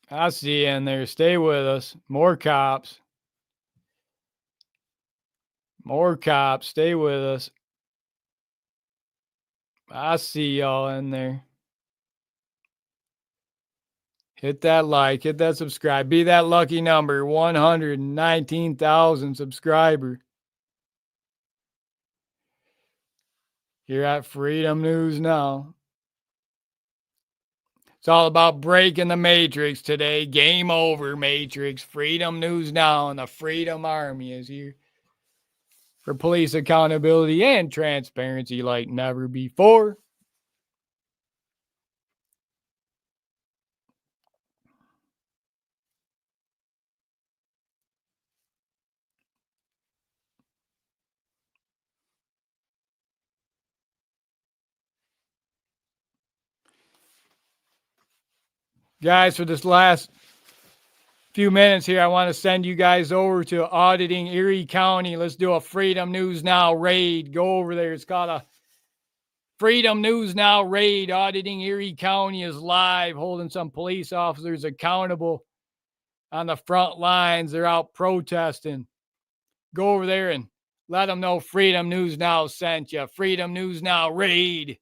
I see you in there. Stay with us. More cops. More cops. Stay with us. I see y'all in there. Hit that like. Hit that subscribe. Be that lucky number. 119,000 subscriber. You're at Freedom News Now. It's all about breaking the Matrix today. Game over, Matrix. Freedom News Now and the Freedom Army is here for police accountability and transparency like never before. Guys, for this last few minutes here, I want to send you guys over to Auditing Erie County. Let's do a Freedom News Now raid. Go over there. It's called a Freedom News Now raid. Auditing Erie County is live, holding some police officers accountable on the front lines. They're out protesting. Go over there and let them know Freedom News Now sent you. Freedom News Now raid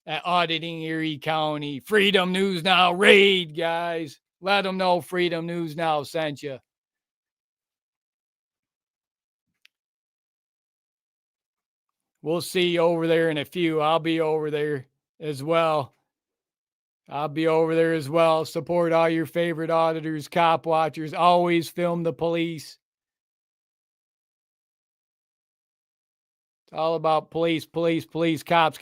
at Auditing Erie County. Freedom News Now raid, guys. Let them know Freedom News Now sent you. We'll see you over there in a few. I'll be over there as well. Support all your favorite auditors, cop watchers. Always film the police. It's all about police, cops.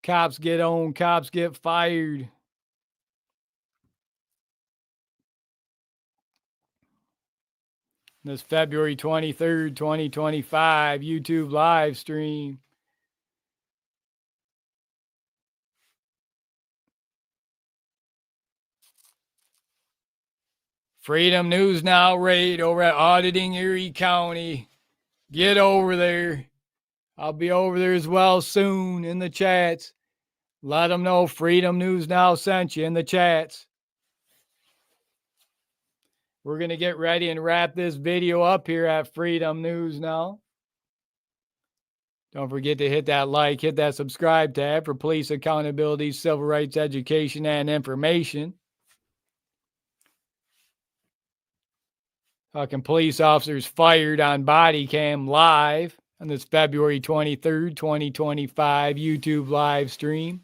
Cops get owned, cops get fired. This February 23rd, 2025 YouTube live stream. Freedom News Now raid over at Auditing Erie County. Get over there. I'll be over there as well soon in the chats. Let them know Freedom News Now sent you in the chats. We're going to get ready and wrap this video up here at Freedom News Now. Don't forget to hit that like, hit that subscribe tab for police accountability, civil rights education, and information. Fucking police officers fired on Bodycam live on this February 23rd, 2025 YouTube live stream.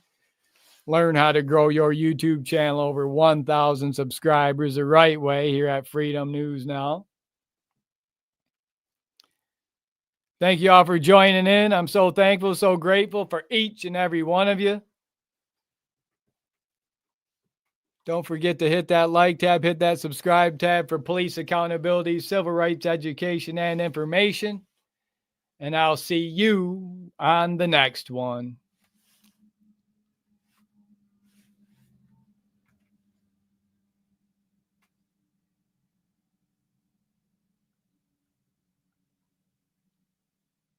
Learn how to grow your YouTube channel over 1,000 subscribers the right way here at Freedom News Now. Thank you all for joining in. I'm so thankful, so grateful for each and every one of you. Don't forget to hit that like tab, hit that subscribe tab for police accountability, civil rights education, and information. And I'll see you on the next one.